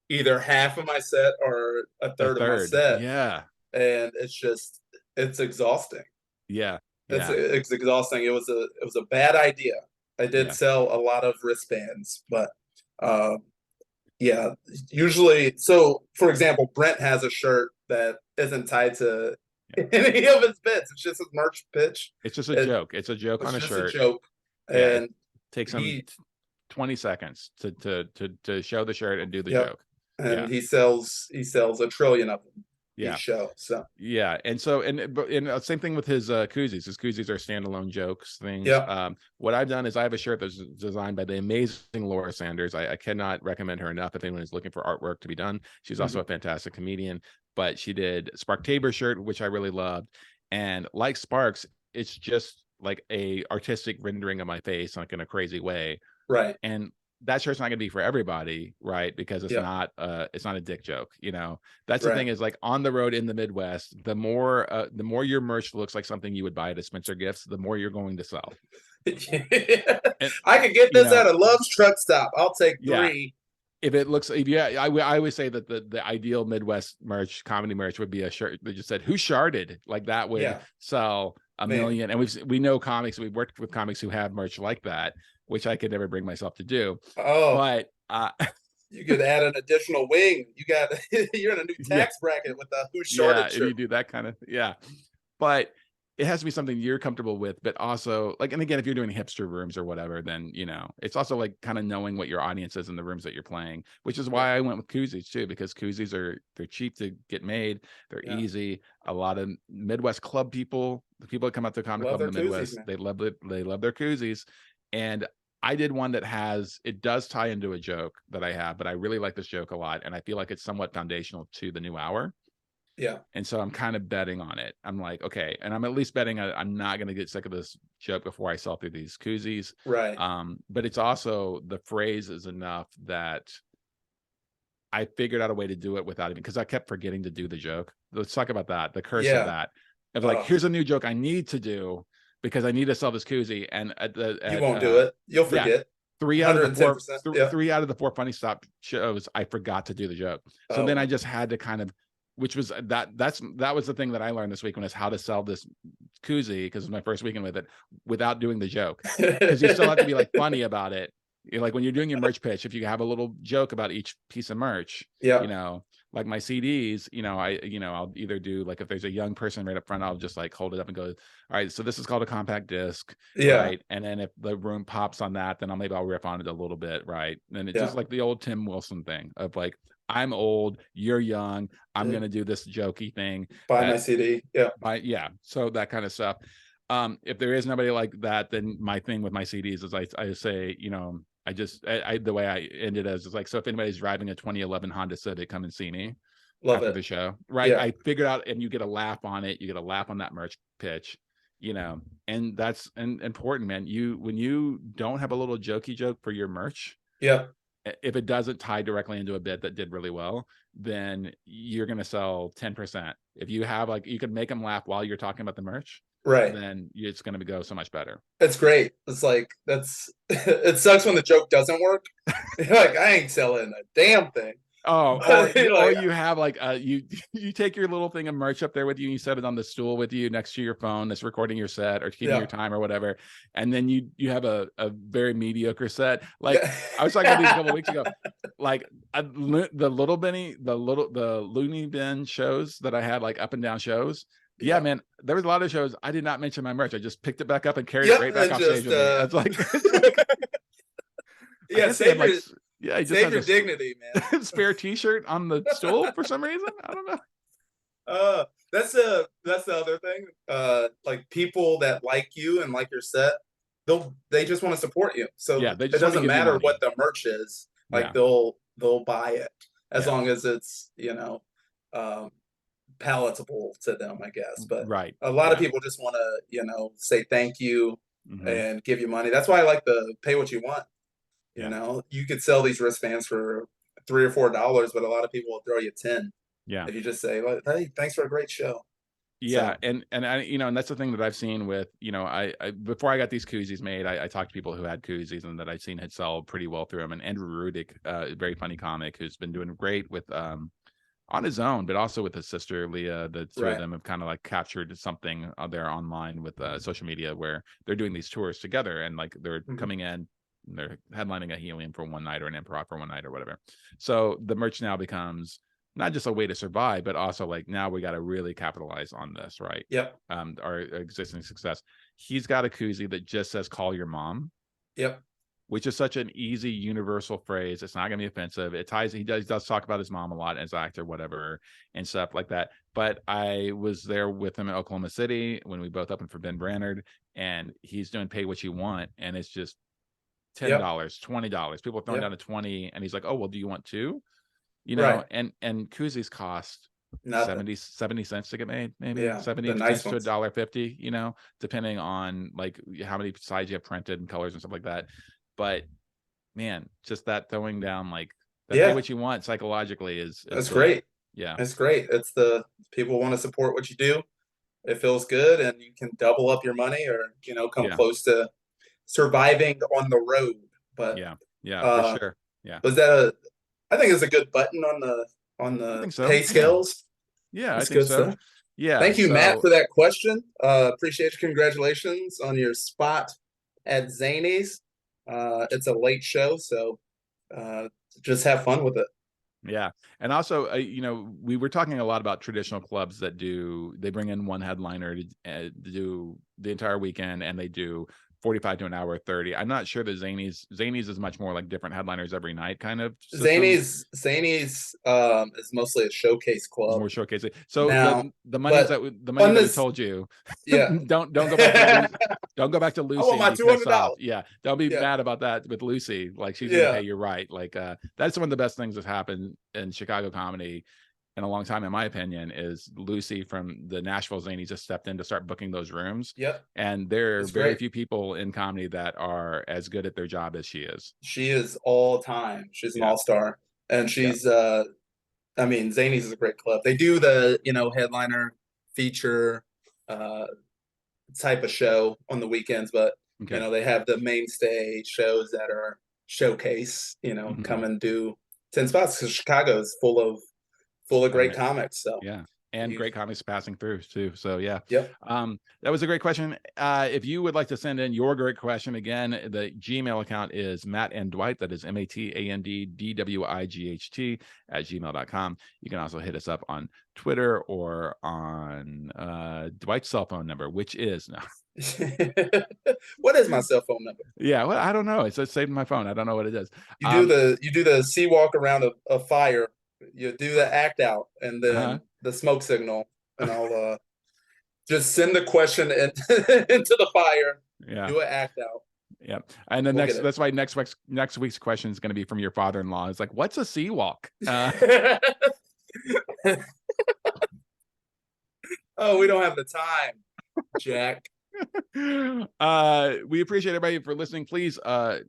either half of my set or a A third of my third. set, Yeah. and it's exhausting. Yeah. It's Yeah. it's exhausting. It was a bad idea. I did Yeah. sell a lot of wristbands, but uh, yeah, usually. So, for example, Brent has a shirt that isn't tied to Yeah. any of his bits. It's just his merch pitch. It's just a It, joke. It's a joke it's on a just a shirt. joke, Yeah. It and takes him he, 20 seconds to show the shirt and do the yep, joke. and Yeah. he sells a trillion of them each Yeah. show. So, Yeah, and so and same thing with his koozies. His koozies are standalone jokes things. yeah, What I've done is I have a shirt that's designed by the amazing Laura Sanders. I cannot recommend her enough if anyone is looking for artwork to be done. She's also mhm, a fantastic comedian, but she did Spark Tabor shirt, which I really loved. And like Sparks, it's just like a artistic rendering of my face, like in a crazy way. Right. And that shirt's not going to be for everybody, right? Because it's Yep. not a dick joke, you know. That's the thing, Right. is like on the road in the Midwest, the more your merch looks like something you would buy at a Spencer Gifts, the more you're going to sell. And I could get you this know, at a Love's truck stop. I'll take yeah, 3. if it looks, if yeah, I always say that the ideal Midwest merch, comedy merch, would be a shirt that just said "Who Sharded?" Like that would Yeah, sell a man. million. And we know comics, we've worked with comics who have merch like that, which I could never bring myself to do. Oh, But you could add an additional wing. You got you're in a new yeah, tax bracket with the Who yeah, Shorted if you shirt. do that kind of, yeah. But it has to be something you're comfortable with, but also like, and again, if you're doing hipster rooms or whatever, then it's also like kind of knowing what your audience is in the rooms that you're playing, which is Yeah, why I went with koozies too, because koozies they're cheap to get made, they're yeah. easy. A lot of Midwest club people, the people that come out to a comedy Love club in their the koozies, Midwest, man. they love their koozies. And I did one that it does tie into a joke that I have, but I really like this joke a lot, and I feel like it's somewhat foundational to the new hour. Yeah, And so I'm kind of betting on it. I'm like, okay. And I'm at least betting I'm not going to get sick of this joke before I sell through these koozies. right. But it's also, the phrase is enough that I figured out a way to do it without even, because I kept forgetting to do the joke. Let's talk about that. The curse of Yeah. that. Of like, Oh, here's a new joke I need to do because I need to sell this koozie. And you won't do it. You'll yeah, forget. three out of the four 110%. Yeah. 3 out of the 4 funny stop shows, I forgot to do the joke. So Oh, then I wow. just had to kind of, which was that was the thing that I learned this week, when it's how to sell this koozie, because it was my first weekend with it, without doing the joke. Because you still have to be like funny about it. Like when you're doing your merch pitch, if you have a little joke about each piece of merch, Yeah. like my CDs, I'll either do, like, if there's a young person right up front, I'll just like hold it up and go, all right, so this is called a compact disc, Yeah. right? And then if the room pops on that, then I'll riff on it a little bit, right? And it's just Yeah. like the old Tim Wilson thing of like, I'm old, you're young, I'm Yeah. gonna do this jokey thing Buy my that CD. Yeah. yeah, so that kind of stuff. If there is nobody like that, then my thing with my CDs is I say, the way I ended is like, so if anybody's driving a 2011 Honda Civic, come and see me Love after it. the show, right? Yeah. I figured out, and you get a laugh on it, you get a laugh on that merch pitch, and that's important, man. When you don't have a little jokey joke for your merch, Yeah. if it doesn't tie directly into a bit that did really well, then you're going to sell 10%. If you have, like, you can make them laugh while you're talking about the merch, Right. then it's going to go so much better. It's great. It's like, it sucks when the joke doesn't work. You're like, I ain't selling a damn thing. Oh, But you're or like, you have like you take your little thing of merch up there with you, and you set it on the stool with you next to your phone that's recording your set or keeping your yeah. time or whatever, and then you have a very mediocre set. Like, Yeah. I was talking about these a couple of weeks ago, like the Looney Bin shows that I had, like up and down shows. Yeah, Yeah. man, there was a lot of shows I did not mention my merch. I just picked it back up and carried it Yep. right back And off stage just, with me. It's like, it's like, I yeah, guess he had like, yeah, he just save has your dignity, man. a spare T-shirt on the stool for some reason. I don't know. That's the other thing. Like people that like you and like your set, they just want to support you. So Yeah, they it just want to doesn't give you matter what money. the merch is. Like Yeah, they'll buy it as yeah, long as it's, um, palatable to them, I guess. But right. a lot of Yeah. people just want to, say thank you Hmm. and give you money. That's why I like the pay what you want. Yeah, You could sell these wristbands for $3 or $4, but a lot of people will throw you 10 yeah. if you just say, "Well, hey, thanks for a great show." Yeah, So and I, and that's the thing that I've seen with, I before I got these koozies made, I talked to people who had koozies and that I've seen had sell pretty well through them. And Andrew Rudick, a very funny comic who's been doing great with on his own, but also with his sister Leah. The two of right. them have kind of like captured something there online with social media, where they're doing these tours together, and like they're Mhm. coming in, they're headlining a Helium for one night or an Improv for one night or whatever. So the merch now becomes not just a way to survive, but also like, now we got to really capitalize on this, right? Yep. Our existing success. He's got a koozie that just says "Call your mom," Yep. which is such an easy universal phrase. It's not going to be offensive. It ties. He does talk about his mom a lot as an actor, whatever, and stuff like that. But I was there with him in Oklahoma City when we both opened for Ben Brannard, and he's doing "Pay What You Want," and it's just Yep. $10, $20. People are throwing Yep. down to 20, and he's like, "Oh, well, do you want two?" Right. And koozies cost Nothing. 70 cents to get made, maybe Yeah. 70 The nice cents to a ones. dollar 50, depending on like how many sides you have printed and colors and stuff like that. But man, just that throwing down, like that pay Yeah, what you want psychologically is that's great. great. Yeah. That's great. It's the people want to support what you do. It feels good, and you can double up your money, or come Yeah. close to surviving on the road. But Yeah. Yeah, for uh, sure. Yeah. was that a? I think it's a good button on I the think so. pay Yeah. scales. Yeah, I That's think good so. stuff. Yeah. Thank you, Matt, So for that question. Appreciate you. Congratulations on your spot at Zany's. It's a late show, so uh, just have fun with it. yeah. And also, we were talking a lot about traditional clubs that they bring in one headliner to do the entire weekend, and they do 45 to an hour 30. I'm not sure that Zany's is much more like different headliners every night kind of system. Zany's is mostly a showcase It's club more showcasing. So now, the monies but the money on that we this, told you, yeah. don't go back to I don't go back to Lucy want and my be two pissed hundred off. dollars. Yeah, don't be Yeah, mad about that with Lucy. Like, she's gonna pay yeah, you right. Like, that's one of the best things that's happened in Chicago comedy in a long time, in my opinion, is Lucy from the Nashville Zany just stepped in to start booking those rooms. yep. And there are It's very great. few people in comedy that are as good at their job as she is. She is all time. She's an Yeah. all star, and Yeah. she's. I mean, Zany's is a great club. They do the headliner feature uh, type of show on the weekends, but Okay. they have the mainstay shows that are showcase. Mhm. Come and do 10 spots because Chicago is full of great Ama comics. So Yeah, and you, great comics passing through too. So yeah, yep. that was a great question. If you would like to send in your great question, again, the Gmail account is Matt and Dwight. That is MattandDwight @gmail.com. You can also hit us up on Twitter or on Dwight's cell phone number, which is no. What is my cell phone number? Yeah, well, I don't know. It's saved in my phone. I don't know what it is. You do the sea walk around a fire. You do the act out, and Uh-huh. then the smoke signal, and I'll just send the question into the fire. Yeah. Do an act out. Yeah. And the We'll get that's why next week's question is going to be from your father-in-law. It's like, what's a sea walk? it. Oh, we don't have the time, Jack. We appreciate everybody for listening. Please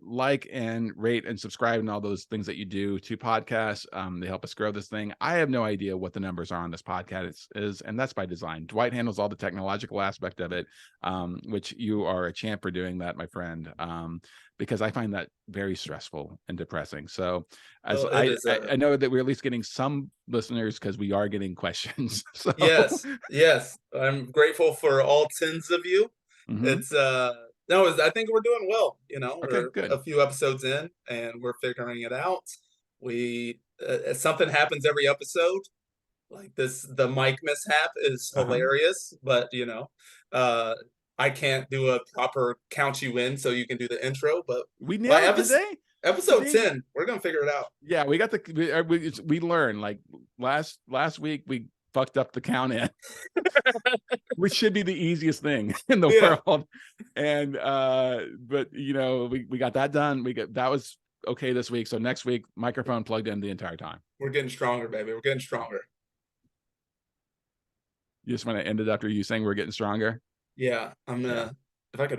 like and rate and subscribe and all those things that you do to podcasts. They help us grow this thing. I have no idea what the numbers are on this podcast is, and that's by design. Dwight handles all the technological aspect of it, which you are a champ for doing that, my friend. Because I find that very stressful and depressing. So as Well, it is I know that we're at least getting some listeners because we are getting questions. So yes. I'm grateful for all tens of you. mhm. It's no, I think we're doing well. Okay, We're good. a few episodes in, and we're figuring it out. We something happens every episode. Like this, the mic mishap is Uh-huh. hilarious, but uh, I can't do a proper count you in, so you can do the intro. But We by nailed it today. episode See? 10, we're gonna figure it out. Yeah, we got we learned, like, last week we fucked up the count in, which should be the easiest thing in the Yeah, world. And but we got that done. That was okay this week. So next week, microphone plugged in the entire time. we're getting stronger, baby. We're getting stronger. You just want to end it after you saying we're getting stronger. Yeah, I'm Yeah. gonna if I could